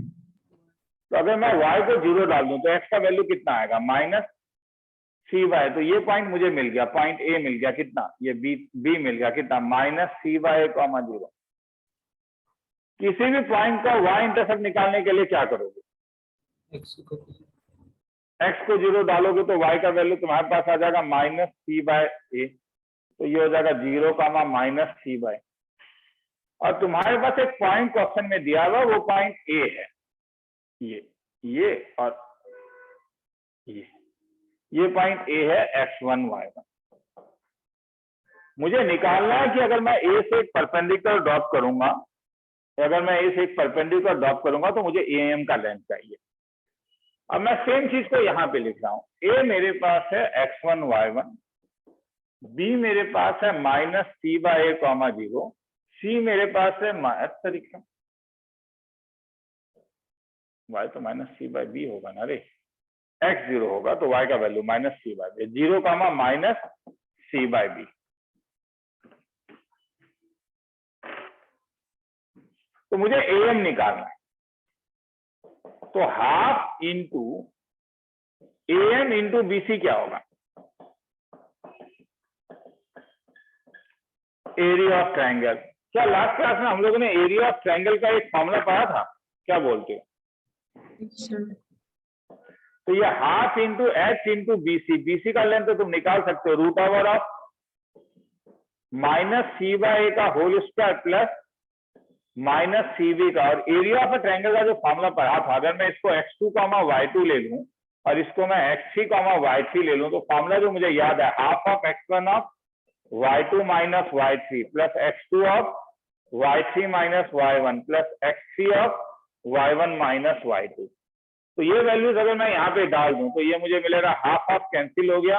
तो अगर मैं y को 0 डाल दूं तो x का वैल्यू कितना आएगा? -c/, तो ये पॉइंट मुझे मिल गया, पॉइंट a मिल गया, कितना? ये b मिल गया, कितना? -c/a, 0। किसी भी पॉइंट का y इंटरसेप्ट निकालने के लिए क्या करोगे? x को x को 0 डालोगे तो y का वैल्यू तुम्हारे पास आ जाएगा -c/a, तो ये हो जाएगा 0, -c/, और तुम्हारे पास एक पॉइंट क्वेश्चन में दिया हुआ, वो पॉइंट a है, ये और ये पॉइंट a है x1 y1। मुझे निकालना है कि अगर मैं a से एक परपेंडिकुलर ड्रॉप करूंगा, तो मुझे am का लेंथ चाहिए। अब मैं सेम चीज को यहां पे लिख रहा हूं, a मेरे पास है x1 y1, b मेरे पास है -c/a, 0, c मेरे पास है तरीका y तो -c/b होगा ना रे, x 0 होगा तो y का वैल्यू -c/b, 0, -c/b। तो मुझे AM निकालना है। तो half into AM into BC क्या होगा? Area of triangle. क्या लास्ट क्लास में हम लोगों ने एरिया ऑफ ट्रायंगल का एक फॉर्मूला पढ़ा था? क्या बोलते हो? अच्छा, तो ये half into H into BC का लेंथ तो तुम निकाल सकते हो, root over of minus C/A का whole square plus minus CV का। और एरिया ऑफ ट्रायंगल का जो फॉर्मूला पढ़ा था, अगर मैं इसको x2, y2 ले लूं और इसको मैं x3, y3 ले लूं, तो फॉर्मूला जो मुझे याद है, half of x1 of y2 minus y3 plus x2 of y3 minus y1 plus x3 of y1 minus y2। तो ये वैल्यूज अगर मैं यहाँ पे डाल दूं तो ये मुझे मिलेगा, हाफ ऑफ कैंसिल हो गया,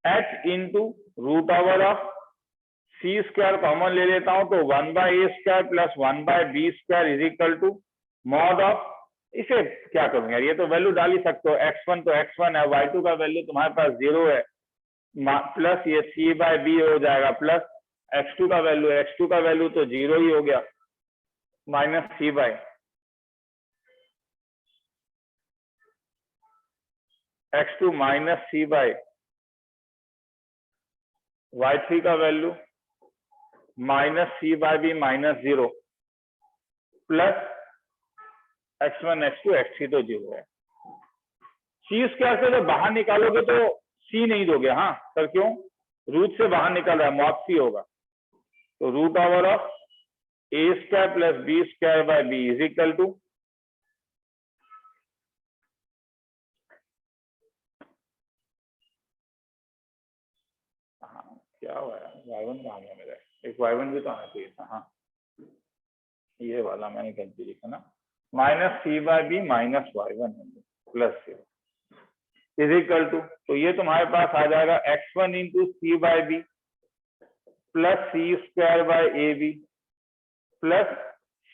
h into root over of C square common ले लेता हूं तो 1/a square plus 1/b square is equal to mod of, इसे क्या करूं यार, ये तो वैल्यू डाल ही सकते हो, x1 तो x1 है, y2 का वैल्यू तुम्हारे पास 0 है, प्लस ये C/b हो जाएगा, प्लस x2 का वैल्यू, x2 का वैल्यू तो 0 ही हो गया, minus C/, x2 minus C/, y3 का value minus C/b minus 0 plus x1 x2 x3 तो 0 है। C स्क्वायर से जब बाहर निकालोगे तो C नहीं दोगे, हाँ सर क्यों? रूट से बाहर निकल रहा है, मॉड C होगा, तो root over of a square plus b square by b is equal to, क्या हुआ है, y1 कहाँ गया मेरा? एक y1 भी तो आना चाहिए था, हाँ ये वाला मैंने गलती लिखा ना, minus C/b minus y1 plus 0 is equal to, तो ये तुम्हारे पास आ जाएगा x1 into C/b plus C square by AB plus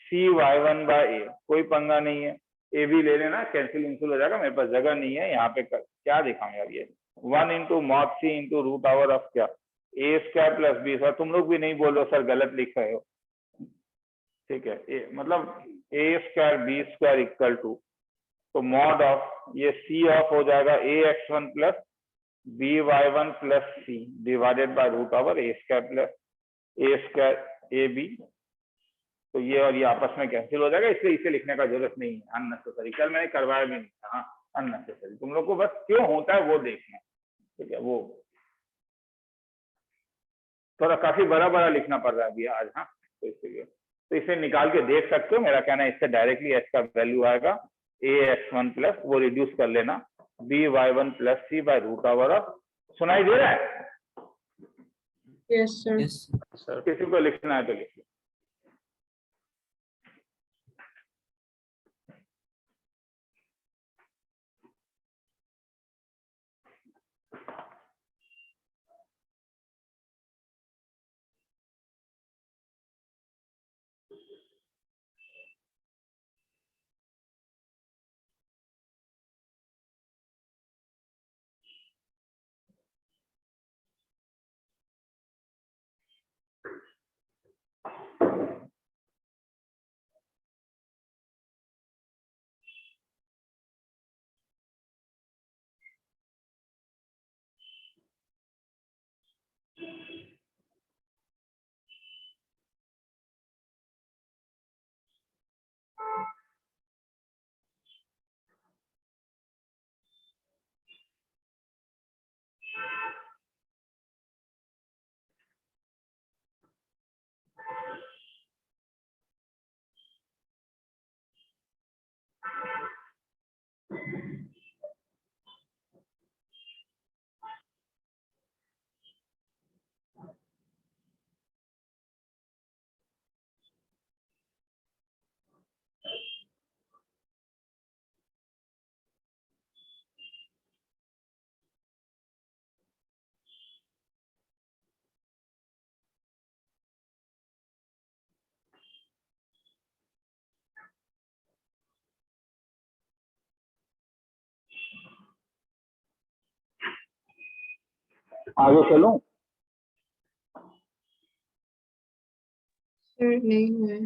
CY1 by A। कोई पंगा नहीं है, AB ले लेना, कैंसिल इंसिल हो जाएगा, मेरे पास जगह नहीं है यहाँ पे क्या दिखाऊं यार, ये 1 into mod C into root over of क्या, a square plus b। Sir तुम लोग भी नहीं बोल रहे हो सर गलत लिख रहे हो, ठीक है, मतलब a square b square equal to, तो मॉड ऑफ ये c ऑफ हो जाएगा ax1 plus by1 plus c divided by root over a square plus a square ab। तो ये और ये आपस में कैंसिल हो जाएगा, इसलिए इसे लिखने का जरूरत नहीं है, अननेसेसरी। कल मैंने करवाया भी नहीं था, हाँ अननेसेसरी, तुम लोग को बस क्यों होता है वो देखना, ठीक है। वो थोड़ा काफी बड़ा बड़ा लिखना पड़ रहा है अभी आज, हाँ तो इसलिए, तो इसे निकाल के देख सकते हो। मेरा कहना है इससे डायरेक्टली h का वैल्यू आएगा ax1 प्लस, वो रिड्यूस कर लेना, by1 plus c by root over of. सुनाई दे रहा है? Yes sir. Yes. सर किसी को लिखना है तो लिखिए। आगे चलूं? सर नहीं हुआ है।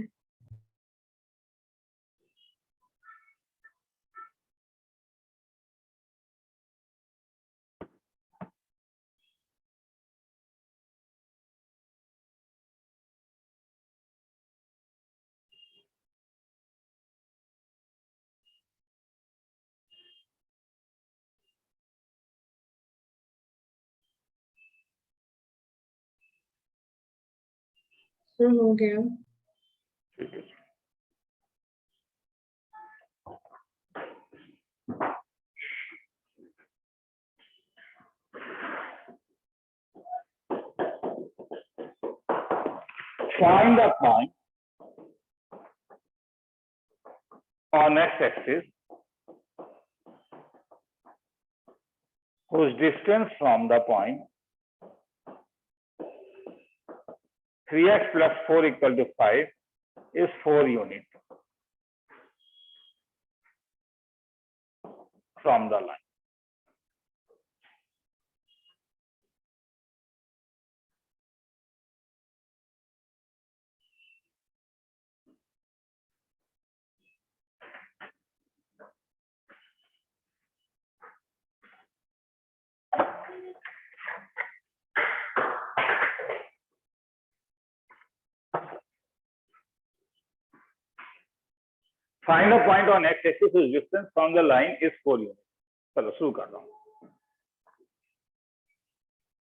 सर हो गया। ठीक है। Find the point on x-axis whose distance from the point 3x plus 4 equal to 5 is 4 units from the line. Find a point on x-axis whose distance from the line is 4 units. चलो शुरू कर रहा हूं।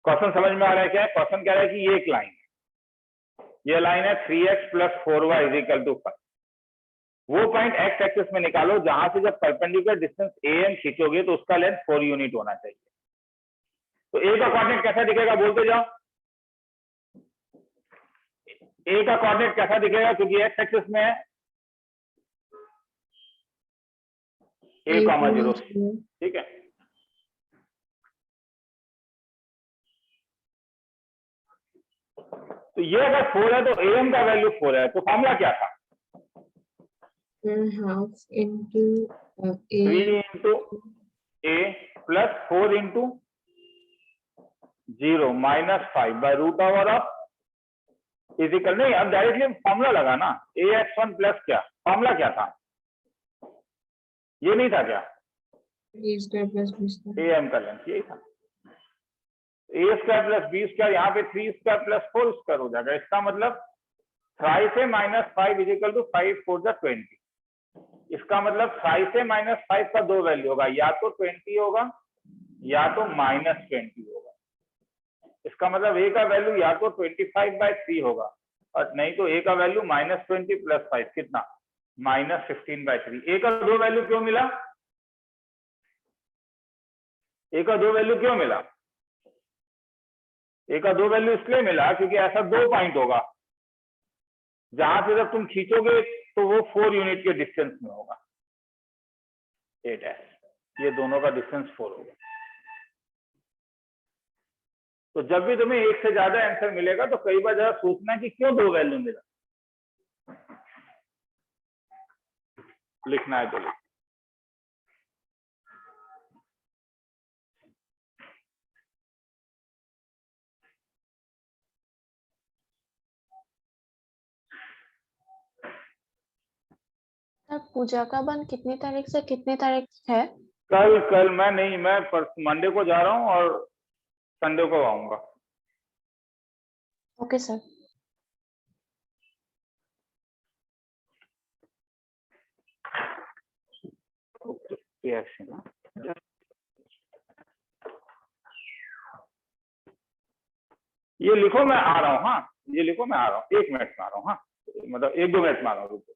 Question समझ में आ रहा है क्या? क्वेश्चन कह रहा है कि ये एक लाइन है, ये लाइन है 3x plus 4y is equal to 5। वो पॉइंट x एक्सिस में निकालो जहां से जब परपेंडिकुलर डिस्टेंस am खींचोगे तो उसका लेंथ 4 यूनिट होना चाहिए। तो a का कोऑर्डिनेट कैसा दिखेगा बोलते जाओ। a का कोऑर्डिनेट कैसा दिखेगा क्योंकि x एक्सिस में है a, 0, ठीक है। तो ये अगर 4 है तो am का वैल्यू 4 है, तो फॉर्मूला क्या था? 1/2 into a 3 into a plus 4 into 0 minus 5 by root over of इजिकल नहीं, अब डायरेक्टली फॉर्मूला लगा ना, ax1 प्लस क्या फॉर्मूला क्या था? ये नहीं था क्या? a square plus b square। am का लेंथ यही था, a square plus B square, यहाँ पे 3 स्क्वायर प्लस 4 स्क्वायर हो जाएगा। इसका मतलब 5 से माइनस 5 इज इक्वल टू 5 4 जा 20। इसका मतलब 5 से माइनस 5 का दो वैल्यू होगा, या तो 20 होगा या तो माइनस 20 होगा। इसका मतलब a का वैल्यू या तो 25/3 होगा और नहीं तो a का वैल्यू -20 प्लस 5 कितना -15/3। a का दो वैल्यू क्यों मिला? a का दो वैल्यू क्यों मिला? a का दो वैल्यू इसलिए मिला क्योंकि ऐसा दो पॉइंट होगा जहां से जब तुम खींचोगे तो वो 4 यूनिट के डिस्टेंस में होगा। 8 ये दोनों का डिस्टेंस 4 होगा। तो जब भी तुम्हें एक से ज्यादा आंसर मिलेगा तो कई बार जरा सोचना कि क्यों दो वैल्यू मिला, लिखना है तो लिख। सर पूजा का बंद कितनी तारीख से कितनी तारीख है? कल मैं नहीं, मैं मंडे को जा रहा हूँ और संडे को आऊंगा। Okay sir. ये लिखो मैं आ रहा हूँ। हाँ ये लिखो मैं आ रहा हूँ, 1 मिनट में आ रहा हूँ। हाँ मतलब 1-2 मिनट में आ रहा हूँ, रुको।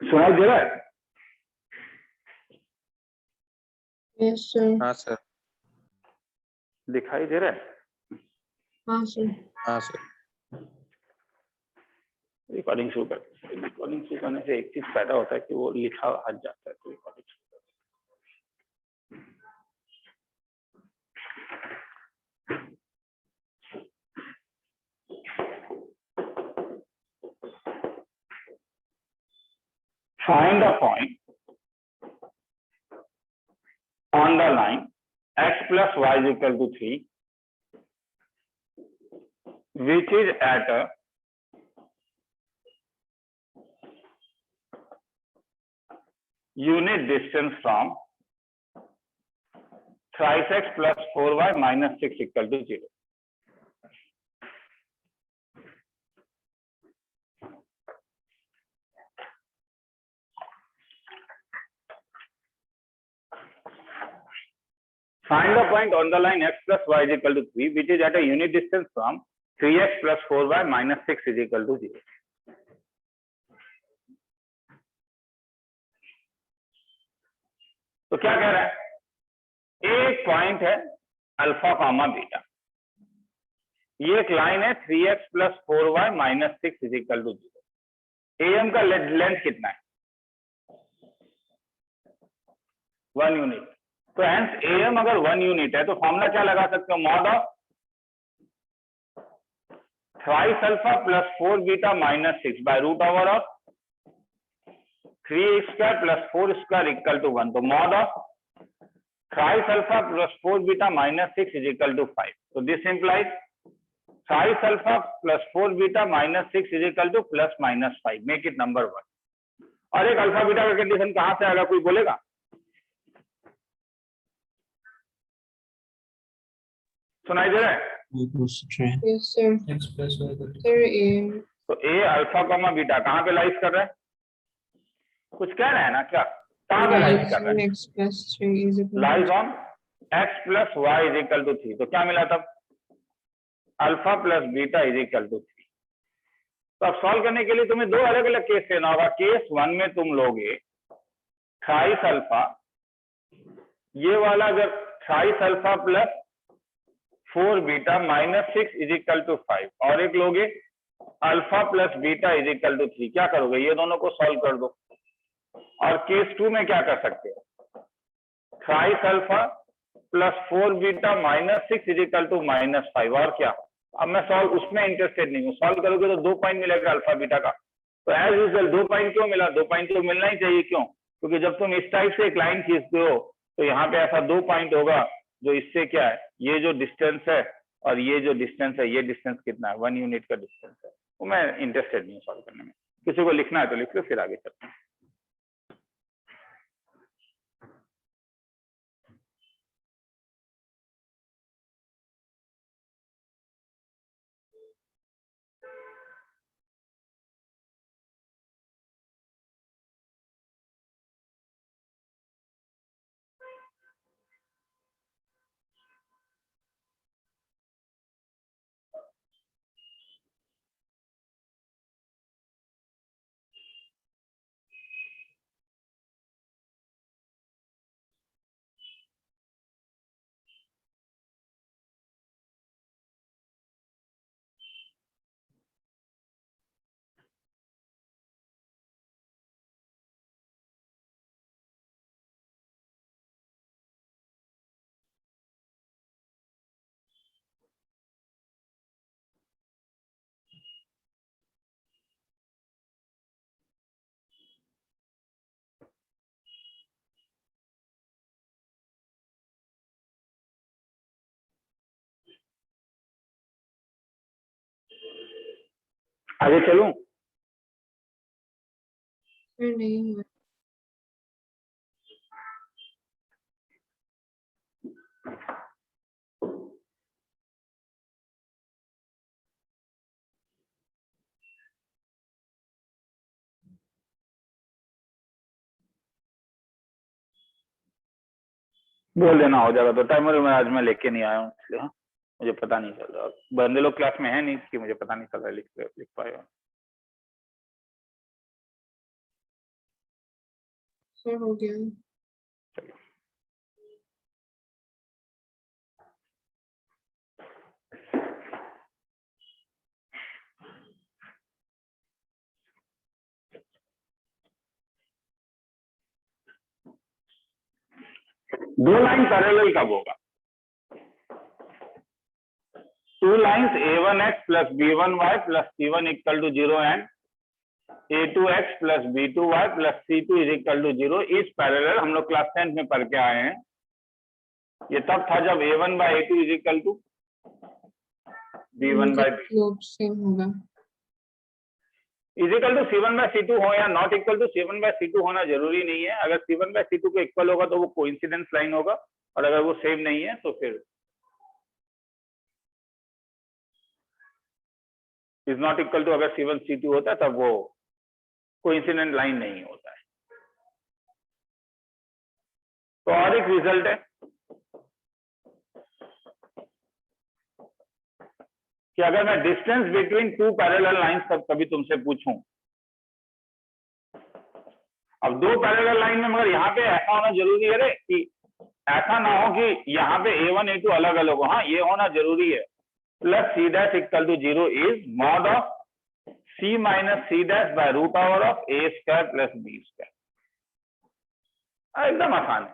सुनाई दे रहा है? Yes, sir. हाँ सर। दिखाई दे रहा है? हाँ sir. हाँ सर। रिकॉर्डिंग शुरू कर। रिकॉर्डिंग शुरू करने से एक चीज पैदा होता है कि वो लिखा हट जाता है। तो recording Find the point on the line x plus y is equal to 3, which is at a unit distance from thrice x plus 4y minus 6 equal to 0. Find the point on the line x plus y is equal to 3, which is at a unit distance from 3x plus 4y minus 6 is equal to 0. तो क्या कह रहा है, एक point है alpha comma beta, ये एक line है 3x plus 4y minus 6 is equal to 0. AM का लेंथ कितना है, 1 यूनिट. तो हेंस AM अगर 1 यूनिट है तो फॉर्मूला क्या लगा सकते हो, mod of thrice alpha plus 4 beta minus 6 by root over of 3 square plus 4 square equal to 1. तो mod of thrice alpha plus 4 beta minus 6 is equal to 5. तो this implies thrice alpha plus 4 beta minus 6 is equal to plus minus 5. Make it number 1. और एक alpha beta का condition कहां से आएगा, कोई बोलेगा? सुनाई दे रहा है? Equals to 3. Yes, sir. X plus y equal to Sir, तो ए अल्फा कॉमा बीटा कहां पे लाइज कर रहा है, कुछ कह रहा है ना, क्या कहां पे लाइज कर रहा है? x plus 3 is equal lies to on x plus Y is equal to 3. तो क्या मिला तब, alpha plus beta is equal to 3. तो अब सॉल्व करने के लिए तुम्हें दो अलग अलग केस लेना होगा. केस 1 में तुम लोगे थ्राइस अल्फा, ये वाला जब thrice alpha plus 4 beta minus 6 is equal to 5, और एक लोगे alpha plus beta is equal to 3. क्या करोगे, ये दोनों को सॉल्व कर दो. और केस 2 में क्या कर सकते हो, thrice alpha plus 4 beta minus 6 is equal to minus 5. और क्या, अब मैं सॉल्व उसमें इंटरेस्टेड नहीं हूँ. सॉल्व करोगे तो 2 पॉइंट मिलेगा अल्फा बीटा का. तो एज यूजुअल 2 पॉइंट क्यों मिला, 2 पॉइंट तो मिलना ही चाहिए. क्यों, क्योंकि जब तुम इस टाइप से एक लाइन खींचते हो तो यहाँ पे ऐसा 2 पॉइंट होगा जो इससे क्या है, ये जो डिस्टेंस है और ये जो डिस्टेंस है, ये डिस्टेंस कितना है, 1 यूनिट का डिस्टेंस है. वो मैं इंटरेस्टेड नहीं हूँ सॉल्व करने में. किसी को लिखना है तो लिख लो, फिर आगे चलते हैं. आगे चलूं? sir, नहीं हुआ. बोल देना हो जाएगा. तो टाइमर में आज मैं लेके नहीं आया हूँ, इसलिए हाँ, मुझे पता नहीं चल रहा. बंदे लोग क्लास में है नहीं, इसकी मुझे पता नहीं चल रहा है लिख पाए. Sir, हो गया. दो लाइन पैरेलल कब होगा, 2 lines a1x plus b1y plus c1 equal to 0 and a2x plus b2y plus c2 is equal to 0 is parallel. हम लोग क्लास 10 में पढ़ के आए हैं। ये तब था जब a1 by a2 is equal to b1 by b2 slope same होगा। Is equal to c1 by c2 हो या not equal to c1 by c2 होना जरूरी नहीं है। अगर c1 by c2 को इक्वल होगा तो वो कोइंसिडेंस लाइन होगा, और अगर वो सेम नहीं है तो फिर इज नॉट इक्वल टू, अगर c1 c2 होता है तब वो कोइंसिडेंट लाइन नहीं होता है। तो और एक रिजल्ट है कि अगर मैं distance between two parallel lines कभी तुमसे पूछूं, अब दो पैरेलल लाइन में, मगर यहाँ पे ऐसा होना जरूरी है रे कि ऐसा ना हो कि यहाँ पे a1 a2 अलग अलग हो। हाँ, ये होना जरूरी है। Plus c dash equal to 0 is mod of c minus c dash by root over of a square plus b square. एकदम आसान है।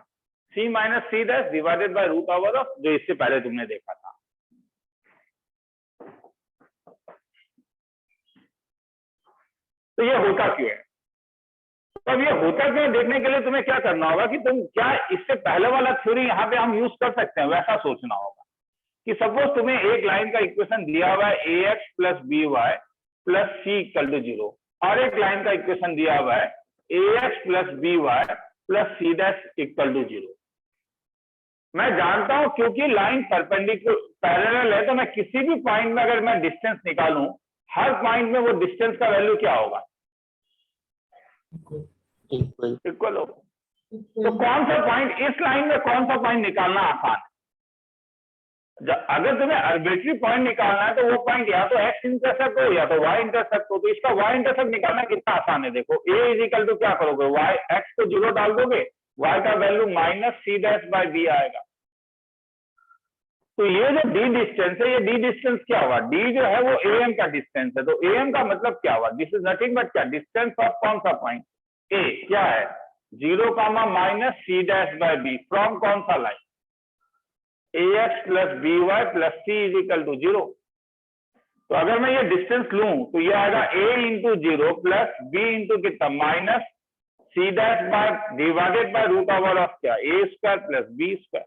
c minus c dash divided by root over of, जो इससे पहले तुमने देखा था। तो ये होता क्यों है? तो अब ये होता क्यों है देखने के लिए तुम्हें क्या करना होगा कि तुम क्या इससे पहले वाला थ्योरी यहाँ पे हम यूज कर सकते हैं, वैसा सोचना होगा कि सपोज तुम्हें एक लाइन का इक्वेशन दिया हुआ है ax plus B Y plus C equal to 0, और एक लाइन का इक्वेशन दिया हुआ है ax plus B Y plus C dash equal to 0। मैं जानता हूं क्योंकि लाइन परपेंडिकुलर पैरेलल है, तो मैं किसी भी पॉइंट में अगर मैं डिस्टेंस निकालूं, हर पॉइंट में वो डिस्टेंस का वैल्यू क्या होगा? इक्वल होगा। तो कौन सा पॉइंट, इस लाइन में कौन सा पॉइंट निकालना आसान है? अगर तुम्हें आर्बिट्री पॉइंट निकालना है तो वो पॉइंट या तो x इंटरसेप्ट हो या तो y इंटरसेप्ट हो। तो इसका y इंटरसेप्ट निकालना कितना आसान है। देखो a इज इक्वल टू क्या करोगे, y x को 0 डाल दोगे, y का value minus C dash by b आएगा। तो ये जो d डिस्टेंस है, ये d डिस्टेंस क्या हुआ? d जो है वो am का डिस्टेंस है। तो am का मतलब क्या हुआ? दिस इज नथिंग बट क्या, डिस्टेंस ऑफ कौन सा पॉइंट a क्या है, 0 minus C dash by b from कौन सा line, ax plus B Y plus C is equal to 0। तो अगर मैं ये डिस्टेंस लूं तो ये आएगा a into 0 plus b into कितना, minus C dash by divided by root over of क्या, a square plus b square.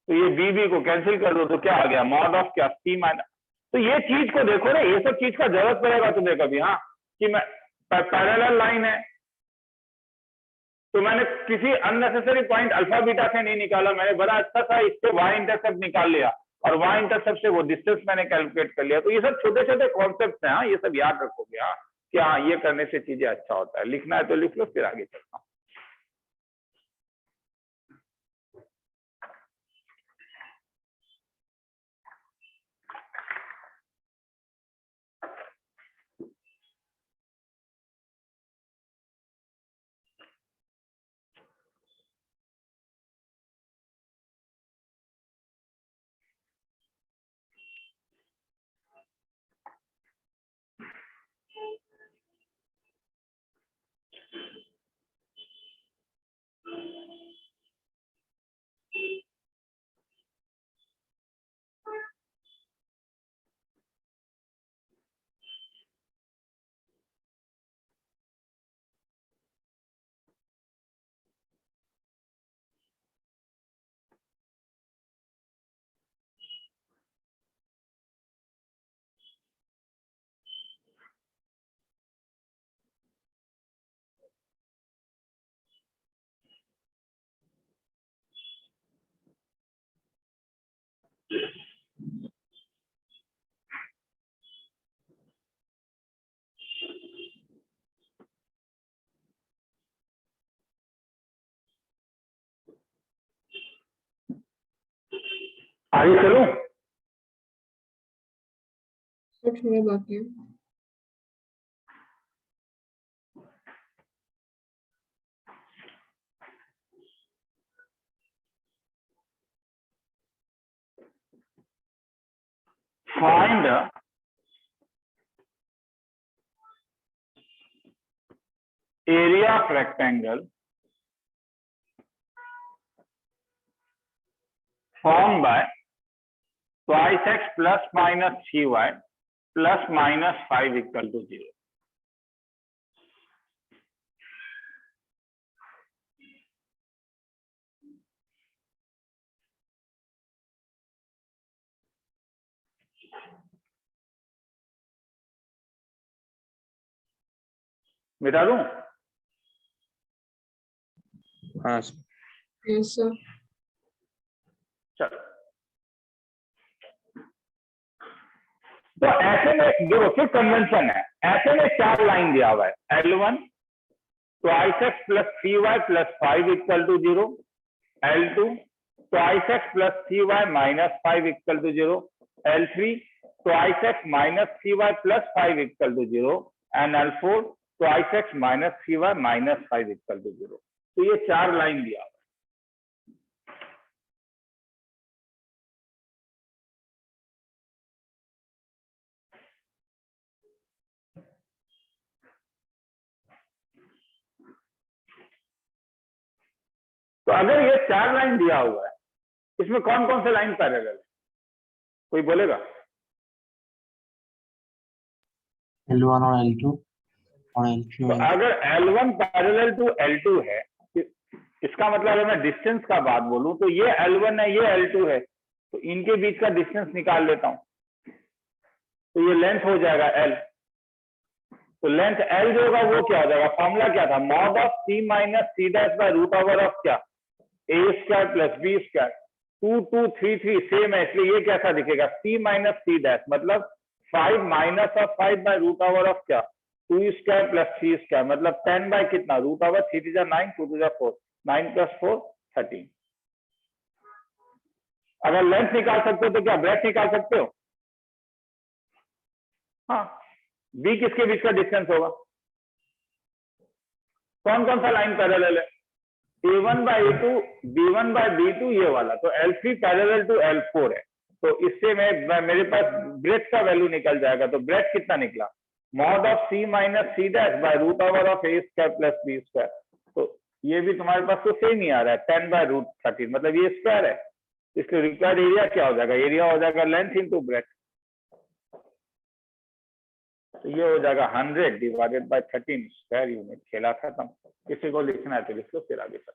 तो ये b को कैंसिल कर दो तो क्या आ गया, मॉड ऑफ क्या, c माइनस। तो ये चीज को देखो ना, ये सब चीज का जरूरत पड़ेगा तुम्हें कभी, हाँ, कि मैं पैरेलल लाइन है तो मैंने किसी अननेसेसरी पॉइंट अल्फा बीटा से नहीं निकाला, मैंने बड़ा अच्छा सा इससे y इंटरसेप्ट निकाल लिया और y इंटरसेप्ट से वो डिस्टेंस मैंने कैलकुलेट कर लिया। तो ये सब छोटे छोटे कॉन्सेप्ट हैं, हाँ, ये सब याद रखोगे, हाँ, कि हाँ ये करने से चीजें अच्छा होता है। लिखना है तो लिख लो, फिर आगे चलता हूँ। आगे चलूं? थोड़े बाकी है। Find area of rectangle formed by twice x plus minus 3y plus minus 5 equal to 0। मिटा दूं? हाँ सर। Yes, sir. चलो, तो ऐसे में देखो फिर कन्वेंशन है, ऐसे में 4 लाइन दिया हुआ है L1 twice x plus 3y plus 5 equal to 0, L2 twice x plus 3y minus 5 equal to 0, L3 twice x minus 3y plus 5 equal to 0, and L4 twice x minus 3y minus 5 equal to 0. तो ये 4 line दिया हुआ है। तो अगर ये 4 line दिया हुआ है, इसमें कौन कौन से लाइन पैरेलल है, कोई बोलेगा? L1 और L2 और L3 तो और L4. अगर L1 पैरेलल टू L2 है, इसका मतलब अगर मैं डिस्टेंस का बात बोलूं तो ये L1 है, ये L2 है, तो इनके बीच का डिस्टेंस निकाल लेता हूं, तो ये लेंथ हो जाएगा L। तो लेंथ L जो होगा वो क्या हो जाएगा, फॉर्मूला क्या था, mod of C minus C dash by root over of क्या, A square plus B square. 2 2 3 3 same है, इसलिए ये कैसा दिखेगा, C माइनस C डैश मतलब 5 minus of 5 by root over of क्या, 2 स्क्वायर प्लस 3 स्क्वायर मतलब 10 बाय कितना, root over 3 to 9 2 to 4 9 plus 4 13। अगर लेंथ निकाल सकते हो तो क्या ब्रेथ निकाल सकते हो? हाँ, B किसके बीच का डिस्टेंस होगा, कौन कौन सा लाइन पैरेलल है, A1 by A2 B1 by B2 ये वाला, तो L3 पैरेलल टू L4 है, तो इससे मैं मेरे पास ब्रेथ का वैल्यू निकल जाएगा, तो ब्रेथ कितना निकला, mod of C minus C dash by root over of A square plus B square. तो ये भी तुम्हारे पास तो सेम ही आ रहा है 10 बाय रूट 13 मतलब ये स्क्वायर है, इसलिए रिक्वायर्ड एरिया क्या हो जाएगा, एरिया हो जाएगा लेंथ इनटू ब्रेथ, तो ये हो जाएगा 100 डिवाइडेड बाय 13 स्क्वायर यूनिट। खेला खत्म। किसी को लिखना है तो लिख लो, फिर आगे चलो।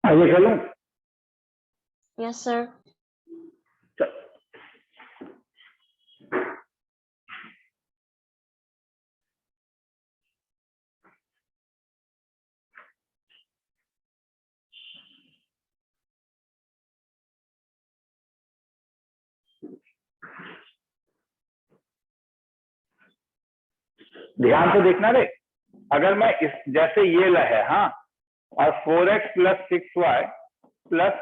आगे चलूं? Yes, sir. चल। ध्यान से देखना रे, अगर मैं इस जैसे ये है हाँ, और 4x plus 6y plus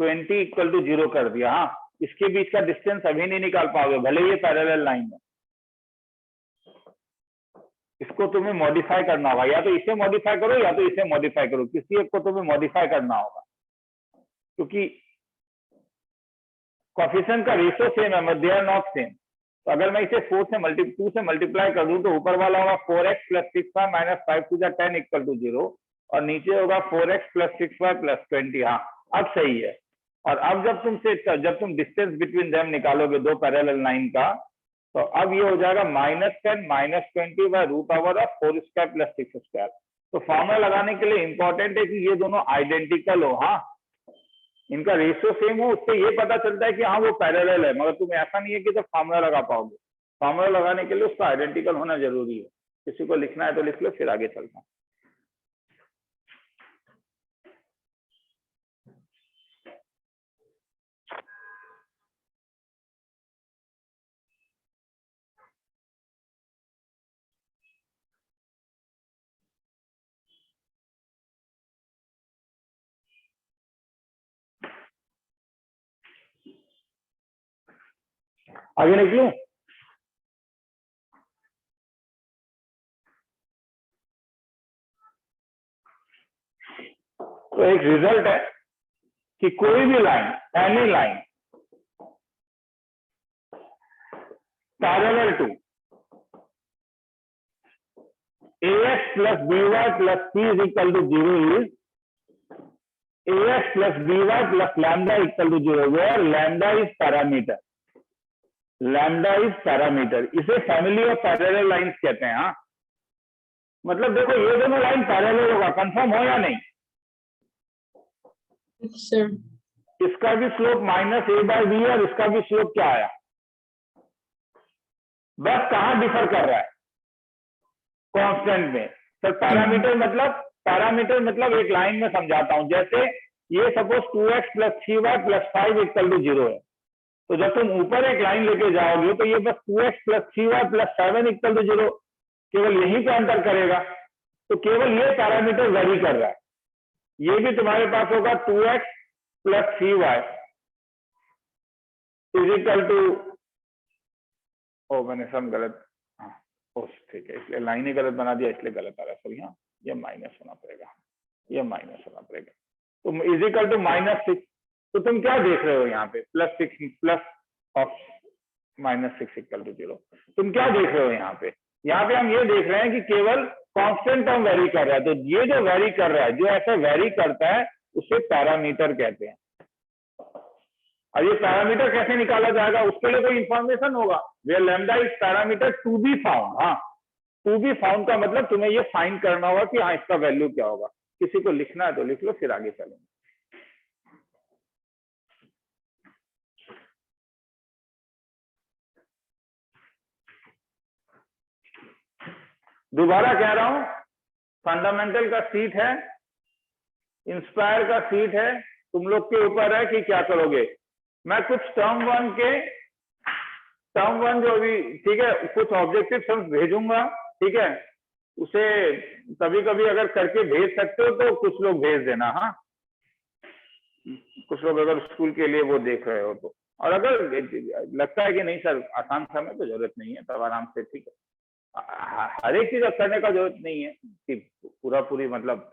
20 equal to 0 कर दिया, हाँ इसके बीच का डिस्टेंस अभी नहीं निकाल पाओगे भले ये पैरेलल लाइन है, इसको तुम्हें मॉडिफाई करना होगा, या तो इसे मॉडिफाई करो या तो इसे मॉडिफाई करो, किसी एक को तुम्हें मॉडिफाई करना होगा, क्योंकि कोएफिशिएंट का रेशियो सेम है, दे आर नॉट सेम। तो अगर मैं इसे 2 से मल्टीप्लाई कर दूं तो ऊपर वाला होगा 4x plus 6y minus 5 to the 10 equal to 0 और नीचे होगा 4x प्लस 6y प्लस 20। हाँ अब सही है। और अब जब तुम डिस्टेंस बिटवीन देम निकालोगे दो पैरेलल लाइन का, तो अब ये हो जाएगा -10 -20 by root over of 4 square plus 6 square. तो फॉर्मूला लगाने के लिए इंपॉर्टेंट है कि ये दोनों आइडेंटिकल हो, हाँ इनका रेशियो सेम हो, उससे ये पता चलता है कि हाँ वो पैरेलल है। मगर तुम ऐसा नहीं है कि तो फॉर्मूला लगा पाओगे, फॉर्मूला लगाने के लिए उसका आइडेंटिकल होना जरूरी है। किसी को लिखना है तो लिख लो, फिर आगे चलता हूँ। आगे निकलूं? तो एक रिजल्ट है कि कोई भी line, any line parallel to ax plus by plus c is equal to 0 is ax plus by plus lambda equal to 0, where lambda is parameter. Lambda is parameter. इसे फैमिली ऑफ पैरेलल लाइंस कहते हैं। हाँ मतलब देखो ये दोनों line parallel होगा, confirm हो या नहीं? सर इसका भी स्लोप -a/b और इसका भी स्लोप क्या आया? बस कहां डिफर कर रहा है? कांस्टेंट में। सर पैरामीटर मतलब एक लाइन में समझाता हूं। जैसे ये सपोज 2x + 3y + 5 = 0 है, तो जब तुम ऊपर एक लाइन लेके जाओगे तो ये बस 2x + 3y + 7 = 0, केवल यही को अंतर करेगा। तो केवल ये पैरामीटर वेरी कर रहा है। ये भी तुम्हारे पास होगा 2x + 3y = मैंने सम गलत, हाँ ठीक है, इसलिए लाइन ही गलत बना दिया, इसलिए गलत आ रहा है। सॉरी, हाँ ये माइनस होना पड़ेगा, ये माइनस होना पड़ेगा। तो = -6। तो तुम क्या देख रहे हो यहाँ पे? +6 प्लस ऑफ -6 = 0। तुम क्या देख रहे हो यहाँ पे? यहाँ पे हम ये देख रहे हैं कि केवल कांस्टेंट टर्म वेरी कर रहा है। तो ये जो वेरी कर रहा है, जो ऐसा वेरी करता है, उसे पैरामीटर कहते हैं। और ये पैरामीटर कैसे निकाला जाएगा? उसके लिए कोई इंफॉर्मेशन होगा। Where lambda is parameter to be found. हाँ, टू बी फाउंड का मतलब तुम्हें ये फाइंड करना होगा कि हाँ इसका वैल्यू क्या होगा। किसी को लिखना है तो लिख लो, फिर आगे चलेंगे। दोबारा कह रहा हूं, फंडामेंटल का सीट है, इंस्पायर का सीट है, तुम लोग के ऊपर है कि क्या करोगे। मैं कुछ टर्म वन जो भी, ठीक है, कुछ ऑब्जेक्टिव सम्स भेजूंगा, ठीक है, उसे कभी कभी अगर करके भेज सकते हो तो कुछ लोग भेज देना। हाँ, कुछ लोग अगर स्कूल के लिए वो देख रहे हो तो, और अगर लगता है कि नहीं सर आसान समय तो जरूरत नहीं है, तब आराम से, ठीक है, हर एक चीज करने का जरूरत नहीं है कि पूरी मतलब,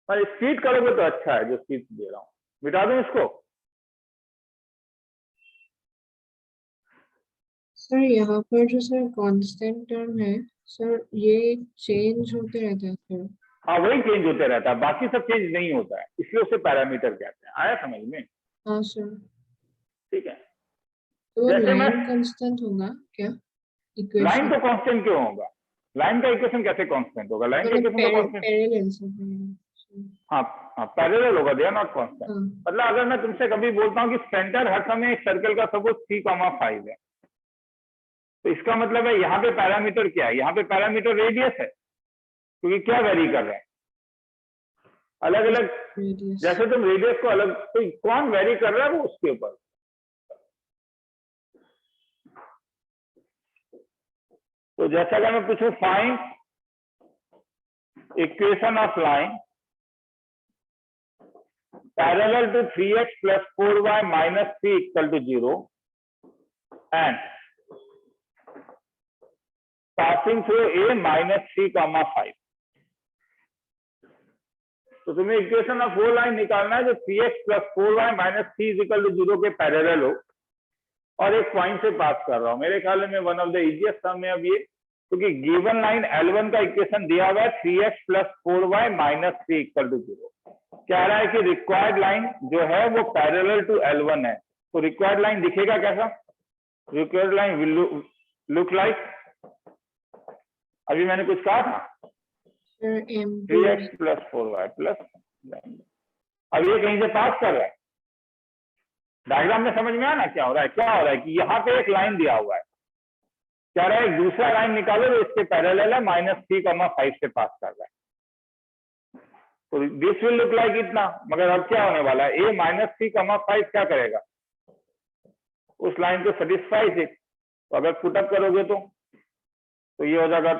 पर स्पीड करोगे तो अच्छा है। जो स्पीड दे रहा हूँ मिटा दूं इसको। सर यहाँ पर जो सर कांस्टेंट टर्म है सर, ये चेंज होते रहता है सर। हाँ वही चेंज होते रहता है, बाकी सब चेंज नहीं होता है, इसलिए उसे पैरामीटर कहते हैं। आया समझ में? हाँ सर। ठीक है, तो जैसे लाइन कांस्टेंट होगा क्या? लाइन तो कांस्टेंट क्यों होगा? लाइन का इक्वेशन कैसे कांस्टेंट होगा? लाइन का इक्वेशन तो कांस्टेंट, हाँ हाँ पैरेलल होगा, दे आर नॉट कांस्टेंट। मतलब अगर मैं तुमसे कभी बोलता हूँ कि सेंटर हर समय एक सर्कल का सपोज 3,5 है, तो इसका मतलब है यहाँ पे पैरामीटर क्या है? यहाँ पे पैरामीटर रेडियस है, क्योंकि क्या वेरी कर रहे हैं? अलग अलग, जैसे तुम रेडियस को अलग, तो कौन वेरी कर रहा है वो उसके ऊपर। तो जैसा अगर मैं पूछूं find equation of line parallel to 3x + 4y - 3 = 0 and passing through a -3,5, तो तुम्हें इक्वेशन ऑफ वो लाइन निकालना है जो 3x + 4y - 3 = 0 के पैरेलल हो, और एक पॉइंट से पास कर रहा हूं। मेरे ख्याल में वन ऑफ द इजीएस्ट सम है अब ये, क्योंकि गिवन लाइन L1 का इक्वेशन दिया हुआ है 3x + 4y - 3 = 0। कह रहा है कि रिक्वायर्ड लाइन जो है वो पैरेलल टू L1 है। तो रिक्वायर्ड लाइन दिखेगा कैसा? Required line will look like, अभी मैंने कुछ कहा था, Sir, 3x plus 4y plus lambda। अब ये कहीं से पास कर रहा है, डायग्राम में समझ में आना क्या हो रहा है? क्या हो रहा है कि यहाँ पे एक लाइन दिया हुआ है, क्या रहा है, एक दूसरा लाइन निकालो तो इसके पैरेलल है, -3,5 से पास कर रहा है, तो दिस विल लुक लाइक इतना। मगर अब क्या होने वाला है, ए -3,5 क्या करेगा, उस लाइन को सेटिस्फाई से, तो अगर पुटअप करोगे तो ये हो जाएगा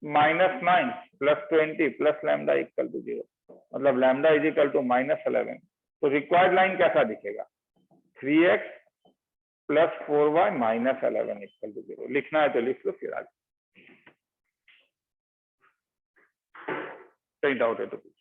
-9 + 20 + लैम्डा = 0, मतलब लैम्डा = -11। तो रिक्वायर्ड लाइन कैसा दिखेगा, 3x + 4y - 11 = 0। लिखना है तो लिख लो, फिर आगे कहीं डाउट है तो पूछो।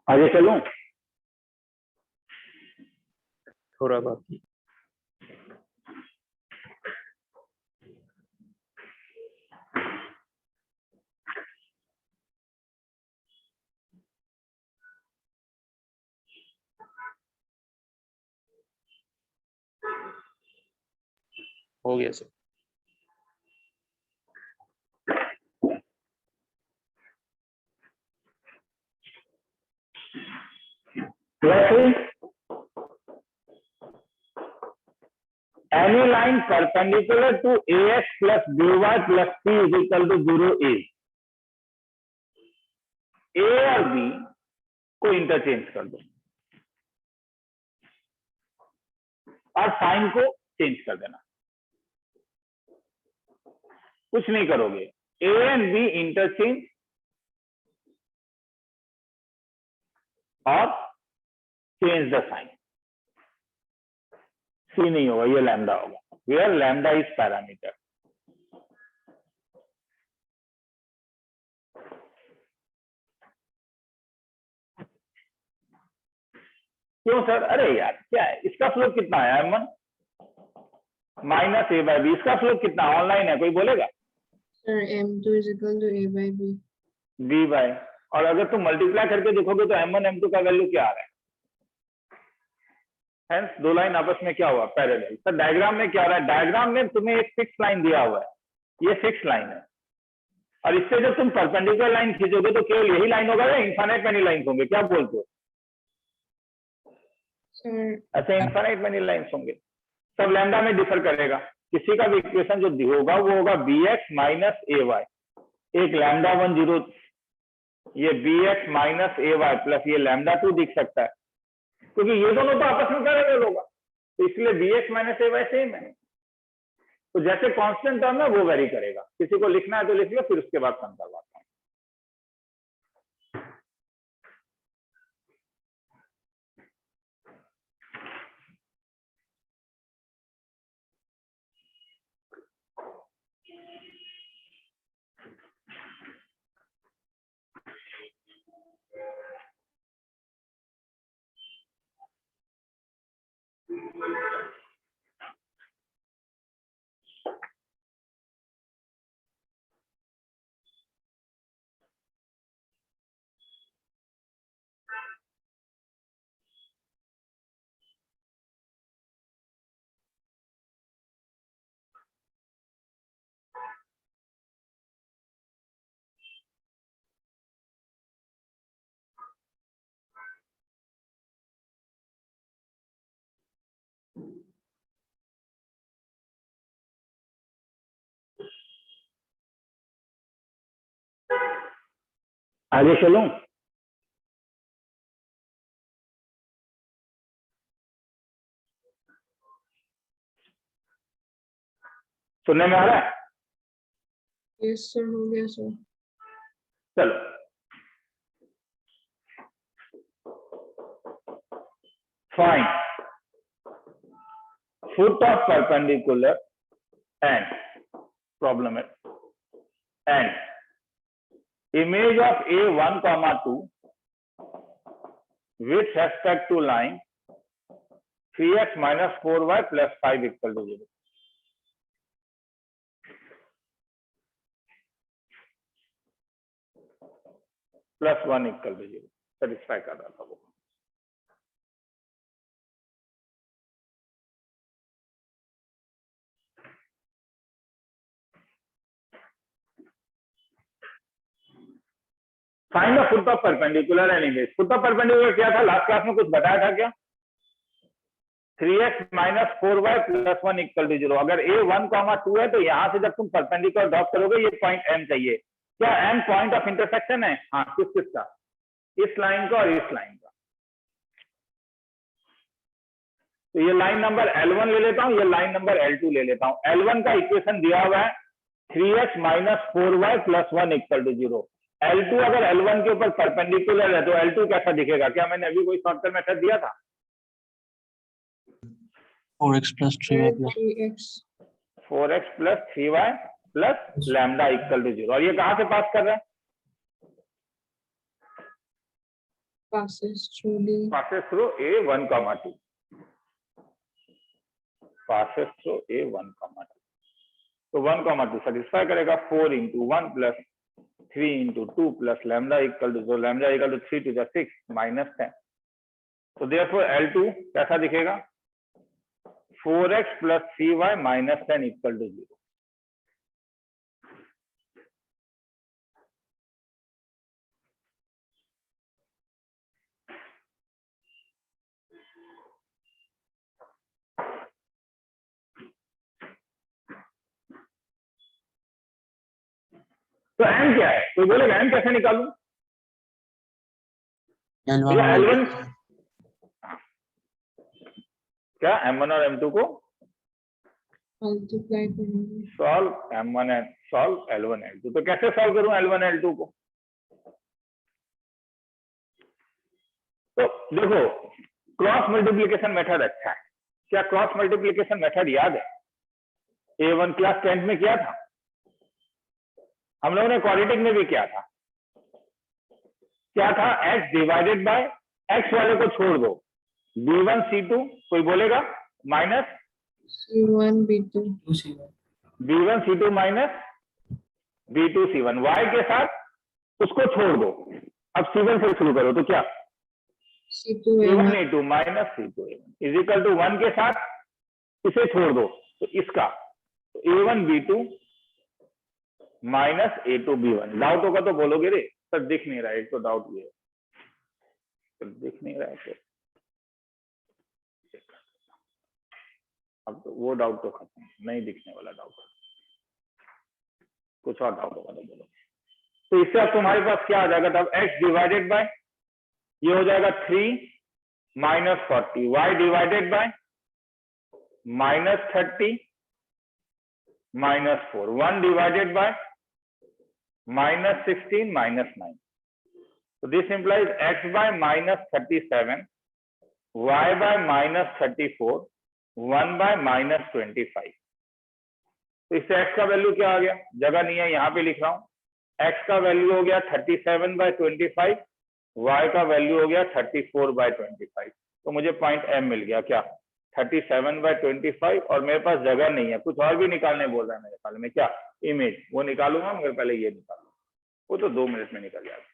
आगे चलूं? थोड़ा बाकी। हो गया sir. Any line perpendicular to ax plus by plus c is equal to 0 a और b को इंटरचेंज कर दो और साइन को चेंज कर देना, कुछ नहीं करोगे, a एंड b इंटरचेंज और चेंज द साइन, सी नहीं होगा, ये लैम्डा होगा, वेयर लैम्डा इज पैरामीटर। क्यों सर, अरे यार क्या है, इसका स्लोप कितना आया M1 -a/b, इसका स्लोप कितना ऑनलाइन है, कोई बोलेगा? Sir, M2 = a/b। b/, और अगर तुम मल्टीप्लाई करके देखोगे तो M1 M2 का वैल्यू क्या आ रहा है, हेंस दो लाइन आपस में क्या हुआ, पैरेलल। सर डायग्राम में क्या हो रहा है, डायग्राम में तुम्हें एक फिक्स लाइन दिया हुआ है, ये फिक्स लाइन है, और इससे जब तुम परपेंडिकुलर लाइन खींचोगे तो केवल यही लाइन होगा या इनफाइनाइट मैनी लाइन होंगे, क्या बोलते हो? Sir, ऐसे इनफाइनाइट मैनी लाइन होंगे, सब लैम्डा में डिफर करेगा। किसी का भी इक्वेशन जो होगा वो होगा bx - ay, एक λ1 0, ये bx - ay प्लस ये λ2 दिख सकता है, क्योंकि ये दोनों तो आपस में पैरेलल होगा, तो इसलिए bx - ay सेम है। तो जैसे कांस्टेंट टर्म है वो वेरी करेगा, किसी को लिखना है तो लिख लो, फिर उसके बाद सम करवाता हूं। आगे चलूं? सुनने में आ रहा है? यस सर, हो गया सर। चलो fine foot of perpendicular and problem है and image of A1 comma 2 with respect to line 3x minus 4y plus 5 equal to 0. Plus 1 equal to 0 satisfy कर रहा था वो। Find the foot of perpendicular and image. Foot of perpendicular क्या था, last class में कुछ बताया था क्या? 3x minus 4y plus 1 equal to 0। अगर a 1,2 है तो यहां से जब तुम परपेंडिकुलर ड्रॉप करोगे ये पॉइंट m चाहिए। क्या m पॉइंट ऑफ इंटरसेक्शन है? हाँ, किस किसका? इस लाइन का और इस लाइन का। तो ये लाइन नंबर L1 ले लेता हूं, ये लाइन नंबर L2 ले लेता हूं। L1 का इक्वेशन दिया हुआ है 3x minus 4y plus 1 equal to 0। L2 अगर L1 के ऊपर परपेंडिकुलर है तो L2 कैसा दिखेगा? क्या मैंने अभी कोई शॉर्टकट मेथड दिया था? 4x plus 3y plus 3x 4x plus 3y plus lambda equal to 0। और ये कहां से पास कर रहा है? passes through the passes through A1, 2 passes through A1, 2। तो 1, 2 सेटिस्फाई करेगा। 4 into 1 plus 3 into 2 plus lambda equal to 0। lambda equal to 3 to the 6 minus 10। तो therefore L2 कैसा दिखेगा? 4x plus 3y minus 10 equal to 0। तो m क्या है? कोई बोलेगा m कैसे निकालूं? L1 ये और L1 क्या m1 और m2 को multiply करेंगे। Solve m1 and solve L1 L2। तो कैसे सॉल्व करूं L1 L2 को? तो देखो, क्रॉस मल्टीप्लिकेशन मेथड अच्छा है। क्या क्रॉस मल्टीप्लिकेशन मेथड याद है? A1 क्लास 10 में किया था, हम लोगों ने क्वाड्रेटिक में भी किया था। क्या था? x डिवाइडेड बाय x वाले को छोड़ दो, b1 c2 कोई बोलेगा minus C1 B2 b1 c2 minus b2 c1 y के साथ उसको छोड़ दो। अब c1 से शुरू करो तो क्या? C2 a1 A1 a2 minus c2 a1 is equal to 1 के साथ इसे छोड़ दो तो इसका a1 b2 minus a2 b1। Doubt होगा तो बोलोगे रे सर दिख नहीं रहा है, एक तो डाउट ये है, तो दिख नहीं रहा है तो अब तो वो डाउट तो खत्म, नहीं दिखने वाला डाउट। कुछ और डाउट होगा तो बोलो। तो इससे अब तुम्हारे पास क्या आ जाएगा? तब x डिवाइडेड बाय ये हो जाएगा 3 minus 40, y divided by minus 30 minus 4, 1 divided by minus 16 minus 9। So this implies x by minus 37, y by minus 34, 1 by minus 25। तो इससे x का वैल्यू क्या आ गया? जगह नहीं है, यहाँ पे लिख रहा हूँ। x का वैल्यू हो गया 37 by 25, y का वैल्यू हो गया 34 by 25। तो मुझे पॉइंट m मिल गया। क्या? 37 by 25। और मेरे पास जगह नहीं है, कुछ और भी निकालने बोल रहा है मेरे ख्याल में। क्या? इमेज। वो निकालूंगा मगर पहले ये निकालूंगा, वो तो 2 मिनट में निकल जाएगा।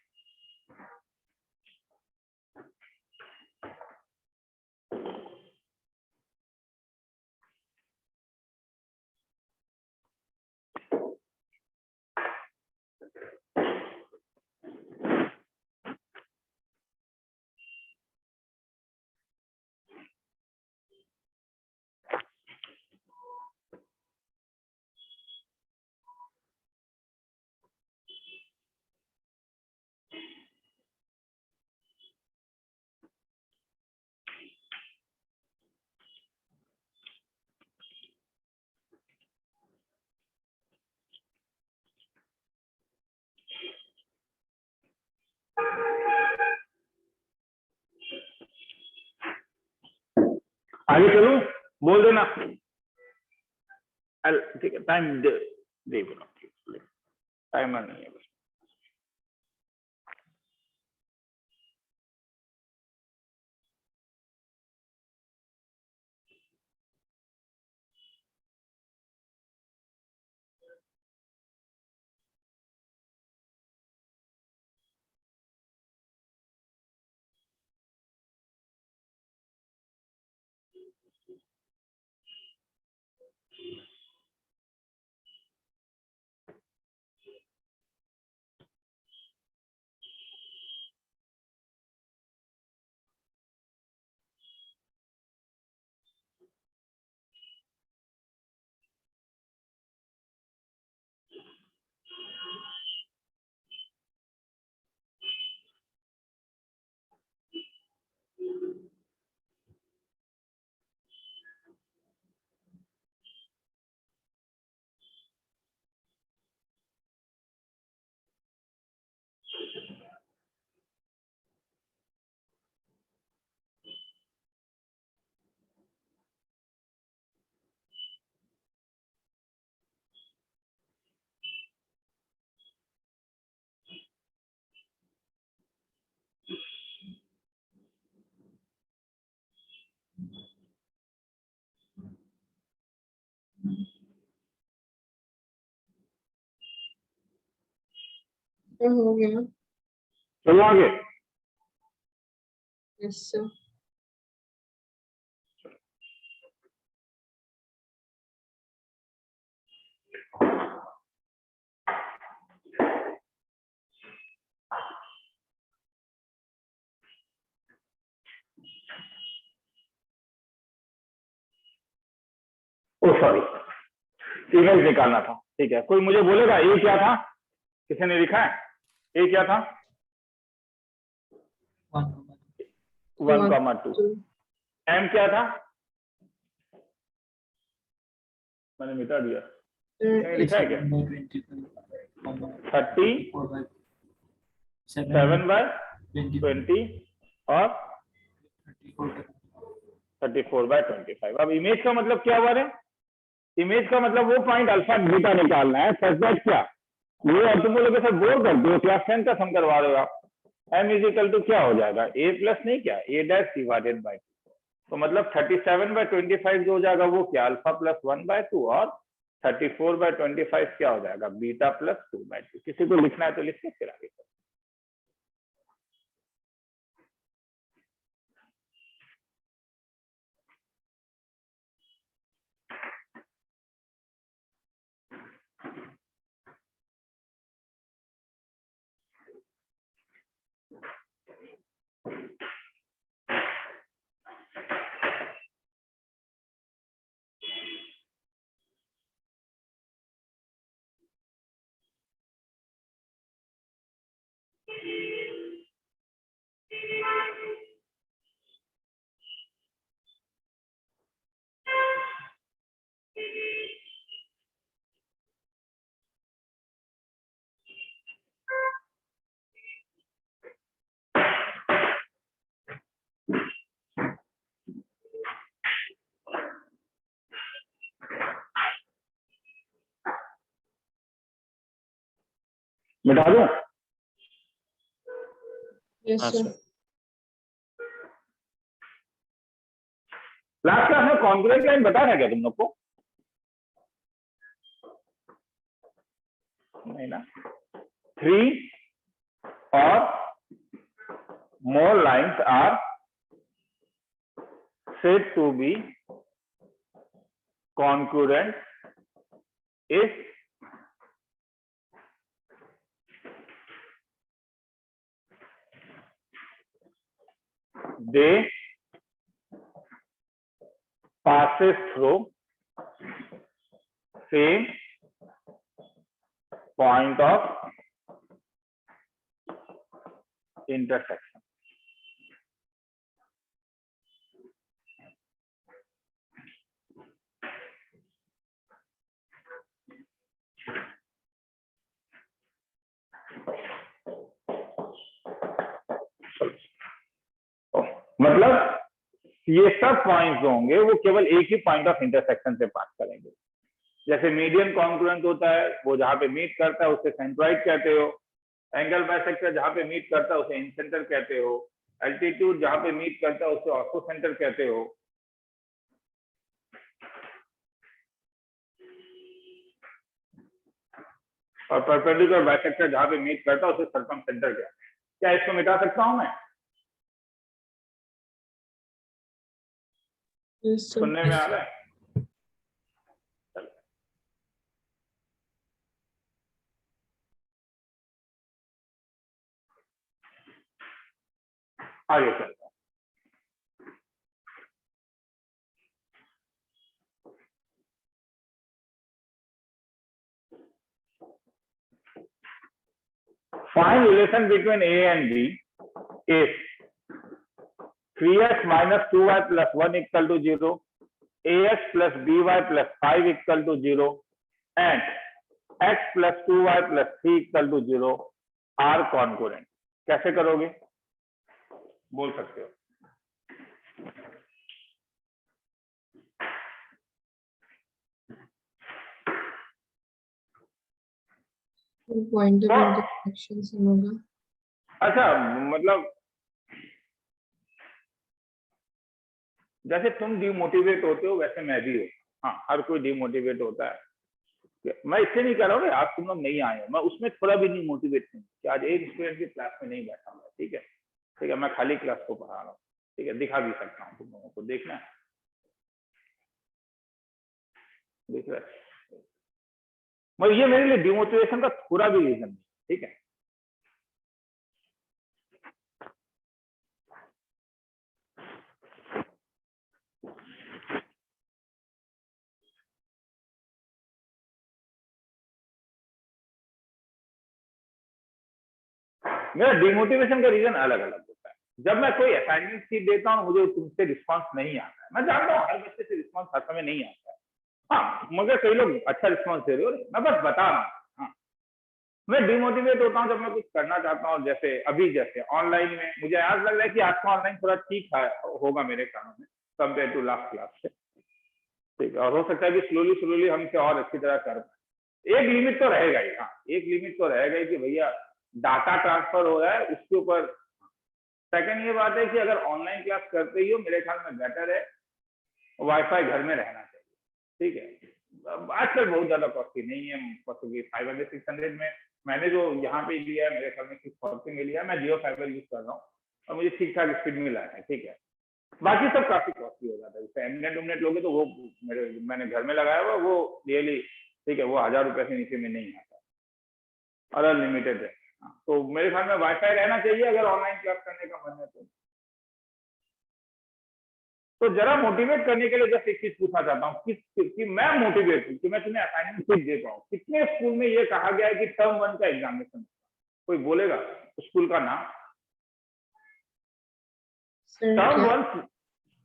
आगे चलूं, बोल देना। ठीक है, टाइम दे टाइमर नहीं है बस। सर हो गया। चलो आगे। Yes sir. Oh sorry, image निकालना था। ठीक है, कोई मुझे बोलेगा ए क्या था? किसी ने लिखा है ए क्या था? 1,2। एम क्या था? मैंने मिटा दिया। लिखा है क्या? 37/20 और 34/25। अब इमेज का मतलब क्या हुआ रे? इमेज का मतलब वो पॉइंट अल्फा बीटा निकालना है। सच दैट क्या ये, और तुम बोलोगे सर बोर कर दो, क्लास 10 का सम करवा रहे हो आप। m इजिकल टू क्या हो जाएगा? a प्लस नहीं क्या, a डैश डिवाइडेड बाई 2। तो मतलब 37/25 जो हो जाएगा वो क्या, अल्फा प्लस 1/2, और 34/25 क्या हो जाएगा, बीटा प्लस 2/2। किसी को लिखना है तो लिखिए, फिर आगे। मिटा दूं? यस हाँ सर। सर। लास्ट क्लास में कॉन्ग्रुएंट लाइन बता रहा है क्या तुम लोग को? नहीं ना। 3 or more lines are said to be concurrent if they passes through same point of intersection. मतलब ये सब पॉइंट्स होंगे वो केवल एक ही पॉइंट ऑफ इंटरसेक्शन से पास करेंगे। जैसे मीडियन कॉन्ग्रुएंट होता है वो जहां पे मीट करता है उसे सेंट्रॉइड कहते हो, एंगल बाइसेक्टर जहां पे मीट करता है उसे इंसेंटर कहते हो, एल्टीट्यूड जहां पे मीट करता है उसे ऑर्थो सेंटर कहते हो। और परपेंडिकुलर बाइसेक्टर जहां पे मीट करता है उसे सर्कमसेंटर कहते हैं। क्या इसको मिटा सकता हूं मैं? Yes, sir. सुनने में आ रहा है? आगे चलते हैं। Find relation between A and B if 3x minus 2y plus 1 equal to 0, ax plus by plus 5 equal to 0, and x plus 2y plus 3 equal to 0 are concurrent. कैसे करोगे? बोल सकते हो। Point of intersection से होगा। अच्छा, मतलब जैसे तुम डिमोटिवेट होते हो वैसे मैं भी हूँ। हाँ, हर कोई डिमोटिवेट होता है। मैं इससे नहीं कह रहा हूँ कि आज तुम लोग नहीं आए हो, मैं उसमें थोड़ा भी नहीं मोटिवेट हूँ कि आज एक स्टूडेंट की क्लास में नहीं बैठा हूँ। ठीक है, ठीक है, मैं खाली क्लास को पढ़ा रहा हूँ। ठीक है, दिखा भी सकता हूँ तुम लोगों को, देखना है, देख रहे, मगर ये मेरे लिए डिमोटिवेशन का थोड़ा भी रीजन नहीं। ठीक है, मेरा डिमोटिवेशन का रीजन अलग अलग होता है। जब मैं कोई असाइनमेंट शीट देता हूँ मुझे तुमसे रिस्पांस नहीं आता है, मैं जानता हूँ हर बच्चे से रिस्पांस हर समय नहीं आता है। हाँ, मगर कई लोग अच्छा रिस्पांस दे रहे हो, मैं बस बता रहा हूँ। हाँ, मैं डिमोटिवेट होता हूँ जब मैं कुछ करना चाहता हूँ। जैसे अभी जैसे ऑनलाइन में मुझे आज लग रहा है कि आज का ऑनलाइन थोड़ा ठीक होगा मेरे काम में कंपेयर टू लास्ट क्लास से। ठीक है, और हो सकता है कि स्लोली स्लोली हम इसे और अच्छी तरह कर पाए। एक लिमिट तो रहेगा ही। हाँ, एक लिमिट तो रहेगा ही कि भैया डाटा ट्रांसफर हो रहा है उसके ऊपर। सेकंड ये बात है कि अगर ऑनलाइन क्लास करते ही हो, मेरे ख्याल में बेटर है वाईफाई घर में रहना चाहिए। ठीक है, आजकल बहुत ज्यादा कॉस्टली नहीं है, 500-600 में मैंने जो यहाँ पे लिया है मेरे ख्याल में 640 में लिया है। मैं जियो फाइबर यूज कर रहा हूँ और मुझे ठीक ठाक स्पीड मिला है। ठीक है, बाकी सब काफी कॉस्टली हो जाता है। जैसे एमनेट लोगे तो वो मैंने घर में लगाया हुआ, वो रियली ठीक है, वो 1000 रुपए से नीचे में नहीं आता और अनलिमिटेड है। तो मेरे ख्याल में वाईफाई रहना चाहिए अगर ऑनलाइन क्लास करने का मन है तो जरा मोटिवेट करने के लिए जस्ट एक चीज पूछना चाहता हूँ कि मैं मोटिवेट हूँ कि मैं तुम्हें असाइनमेंट कुछ दे पाऊँ। कितने स्कूल में ये कहा गया है कि टर्म 1 का एग्जामिनेशन, कोई बोलेगा स्कूल का नाम?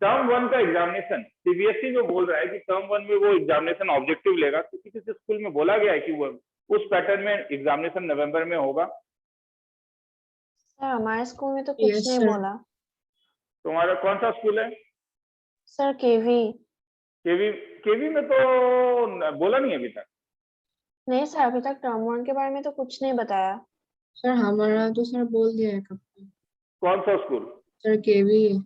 टर्म वन का एग्जामिनेशन सीबीएसई जो बोल रहा है कि टर्म 1 में वो एग्जामिनेशन ऑब्जेक्टिव लेगा, किसी किसी स्कूल में बोला गया है कि वो उस पैटर्न में एग्जामिनेशन नवंबर में होगा? सर हमारे स्कूल में तो कुछ Yes, नहीं sir. बोला। तुम्हारा कौन सा स्कूल है? सर केवी। केवी में तो बोला नहीं अभी तक। नहीं सर, अभी तक टर्म 1 के बारे में तो कुछ नहीं बताया। सर हमारा तो सर बोल दिया है कब तक। कौन सा स्कूल? सर केवी है।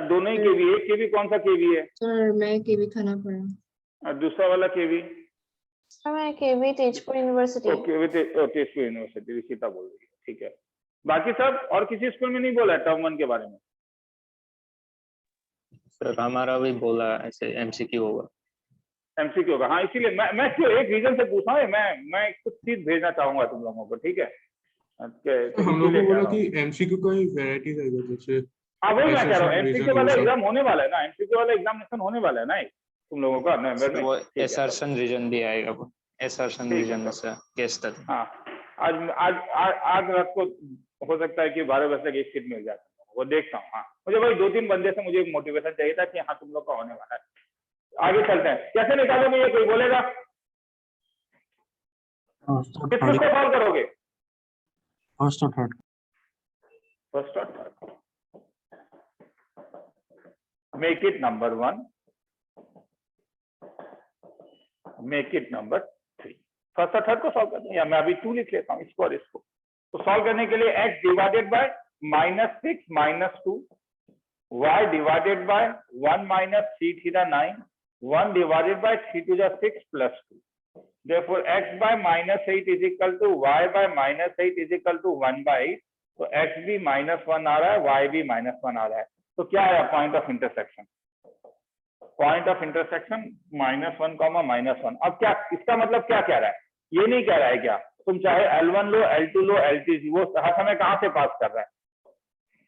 दोनों ही केवी? एक केवी कौन सा केवी है? सर मैं केवी खाना पड़ा। और दूसरा वाला केवी? सर मैं KV Tezpur university. Okay, Tezpur university Rishita बोल रही है। ठीक है, बाकी सब और किसी स्कूल में नहीं बोला है टर्म 1 के बारे में? सर हमारा भी बोला ऐसे एमसीक्यू होगा। एमसीक्यू होगा, हाँ, इसीलिए मैं क्यों एक रीजन से पूछा है। मैं कुछ चीज भेजना चाहूंगा तुम लोगों को। ठीक है, तो हम लोग को बोला कि एमसीक्यू का ही वैरायटी रहेगा, जैसे हाँ वही मैं कह रहा हूँ, assertion, एमसीक्यू reason, वाला वो सब। एग्जाम होने वाला है ना, एमसीक्यू वाला एग्जामिनेशन होने वाला है ना तुम लोगों का नवंबर में। वो ठीक है, एसर्शन रीजन भी आएगा, वो एसर्शन ठीक है, रीजन तो से केस स्टडी। हाँ, आज रात को हो सकता है कि 12 बजे तक एक सीट मिल जाए, वो देखता हूँ। हाँ, मुझे वही 2-3 बंदे से मुझे एक मोटिवेशन चाहिए था कि हाँ तुम लोग का होने वाला है। आगे चलते हैं, कैसे निकालोगे ये, कोई बोलेगा? किसको सॉल्व करोगे? फर्स्ट और थर्ड। फर्स्ट और third. Make it number 1, make it number 3। First और थर्ड को सॉल्व करते हैं, या मैं अभी 2 लिख लेता हूँ इसको और इसको। तो सॉल्व करने के लिए x divided by -6 - 2, y divided by 1 - 3 theta 9, 1 divided by 3 to the 6 + 2। Therefore x by -8 is equal to y by -8 is equal to 1/8। तो x भी -1 आ रहा है, y भी -1 आ रहा है। तो क्या आया point of intersection? Point of intersection -1, -1। अब क्या इसका मतलब क्या कह रहा है? ये नहीं कह रहा है क्या तुम चाहे L1 लो, L2 लो, L3 वो हर समय कहां से पास कर रहा है?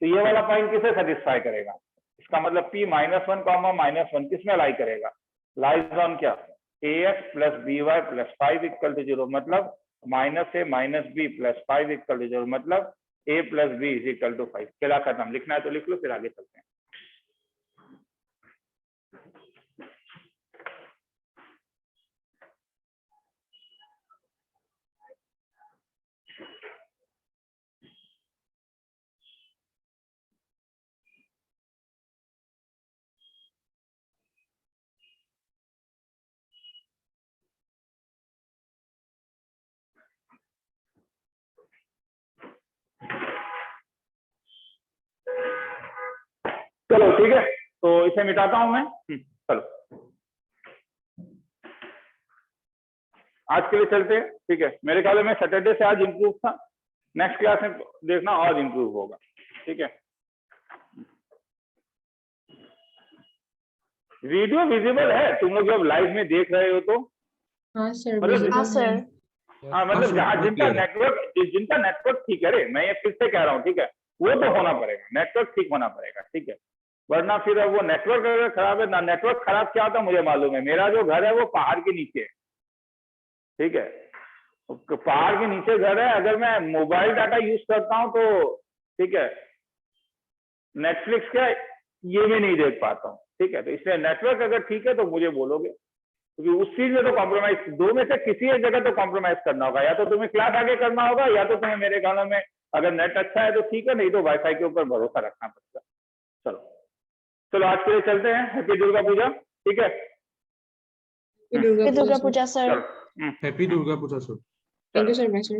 तो ये वाला पॉइंट किसे सेटिस्फाई करेगा? इसका मतलब P -1, -1 किस में लाई करेगा? लाइज ऑन क्या? ax + by + 5 = 0। मतलब -a - b + 5 = 0। मतलब a + b = 5। खेला खत्म। लिखना है तो लिख लो, फिर आगे चलते हैं। चलो ठीक है, तो इसे मिटाता हूं मैं। चलो आज के लिए चलते हैं, ठीक है। मेरे ख्याल में सैटरडे से आज इंप्रूव था, नेक्स्ट क्लास में देखना और इंप्रूव होगा, ठीक है। वीडियो विजिबल है? तुम लोग जब लाइव में देख रहे हो तो हाँ सर, मतलब visible हाँ है। सर। हाँ, मतलब हाँ, जहाँ सर, जिनका clear है। नेटवर्क ठीक है रे, मैं ये फिर से कह रहा हूँ, ठीक है, वो तो होना पड़ेगा, नेटवर्क ठीक होना पड़ेगा, ठीक है। वरना फिर अब वो नेटवर्क अगर खराब है ना, नेटवर्क खराब क्या होता है मुझे मालूम है। मेरा जो घर है वो पहाड़ के नीचे है, ठीक है, तो पहाड़ के नीचे घर है। अगर मैं मोबाइल डाटा यूज करता हूँ तो ठीक है, नेटफ्लिक्स क्या ये भी नहीं देख पाता हूँ, ठीक है। तो इसलिए नेटवर्क अगर ठीक है तो मुझे बोलोगे, क्योंकि उस चीज में तो कॉम्प्रोमाइज, दो में से किसी एक जगह तो कॉम्प्रोमाइज करना होगा। या तो तुम्हें क्लास आगे करना होगा, या तो तुम्हें मेरे ख्याल में अगर नेट अच्छा है तो ठीक है, नहीं तो वाईफाई के ऊपर भरोसा रखना पड़ेगा। चलो चलो आज के लिए चलते हैं। हैप्पी दुर्गा पूजा, ठीक है। दुर्गा दुर्गा पूजा पूजा सर। चलो happy Durga Puja sir. Thank you sir, bye sir.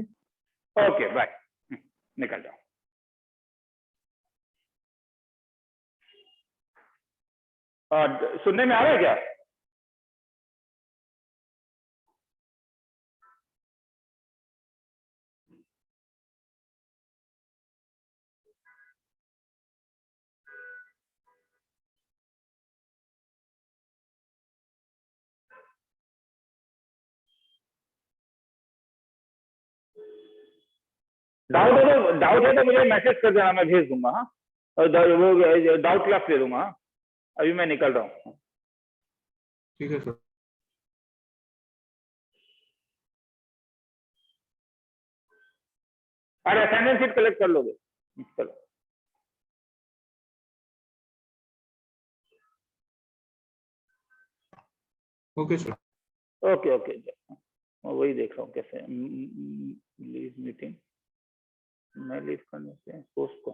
Okay bye, निकल जाओ। सुनने में आ रहा है क्या? डाउट है तो मुझे मैसेज कर देना, मैं भेज दूंगा। हाँ, और वो डाउट क्लास ले दूंगा। हाँ, अभी मैं निकल रहा हूँ। ठीक है सर। अरे अटेंडेंस शीट कलेक्ट कर लोगे? चलो ओके सर। ओके ओके, मैं वही देख रहा हूँ कैसे लीव मीटिंग। मैं लीव करने से पोस्ट को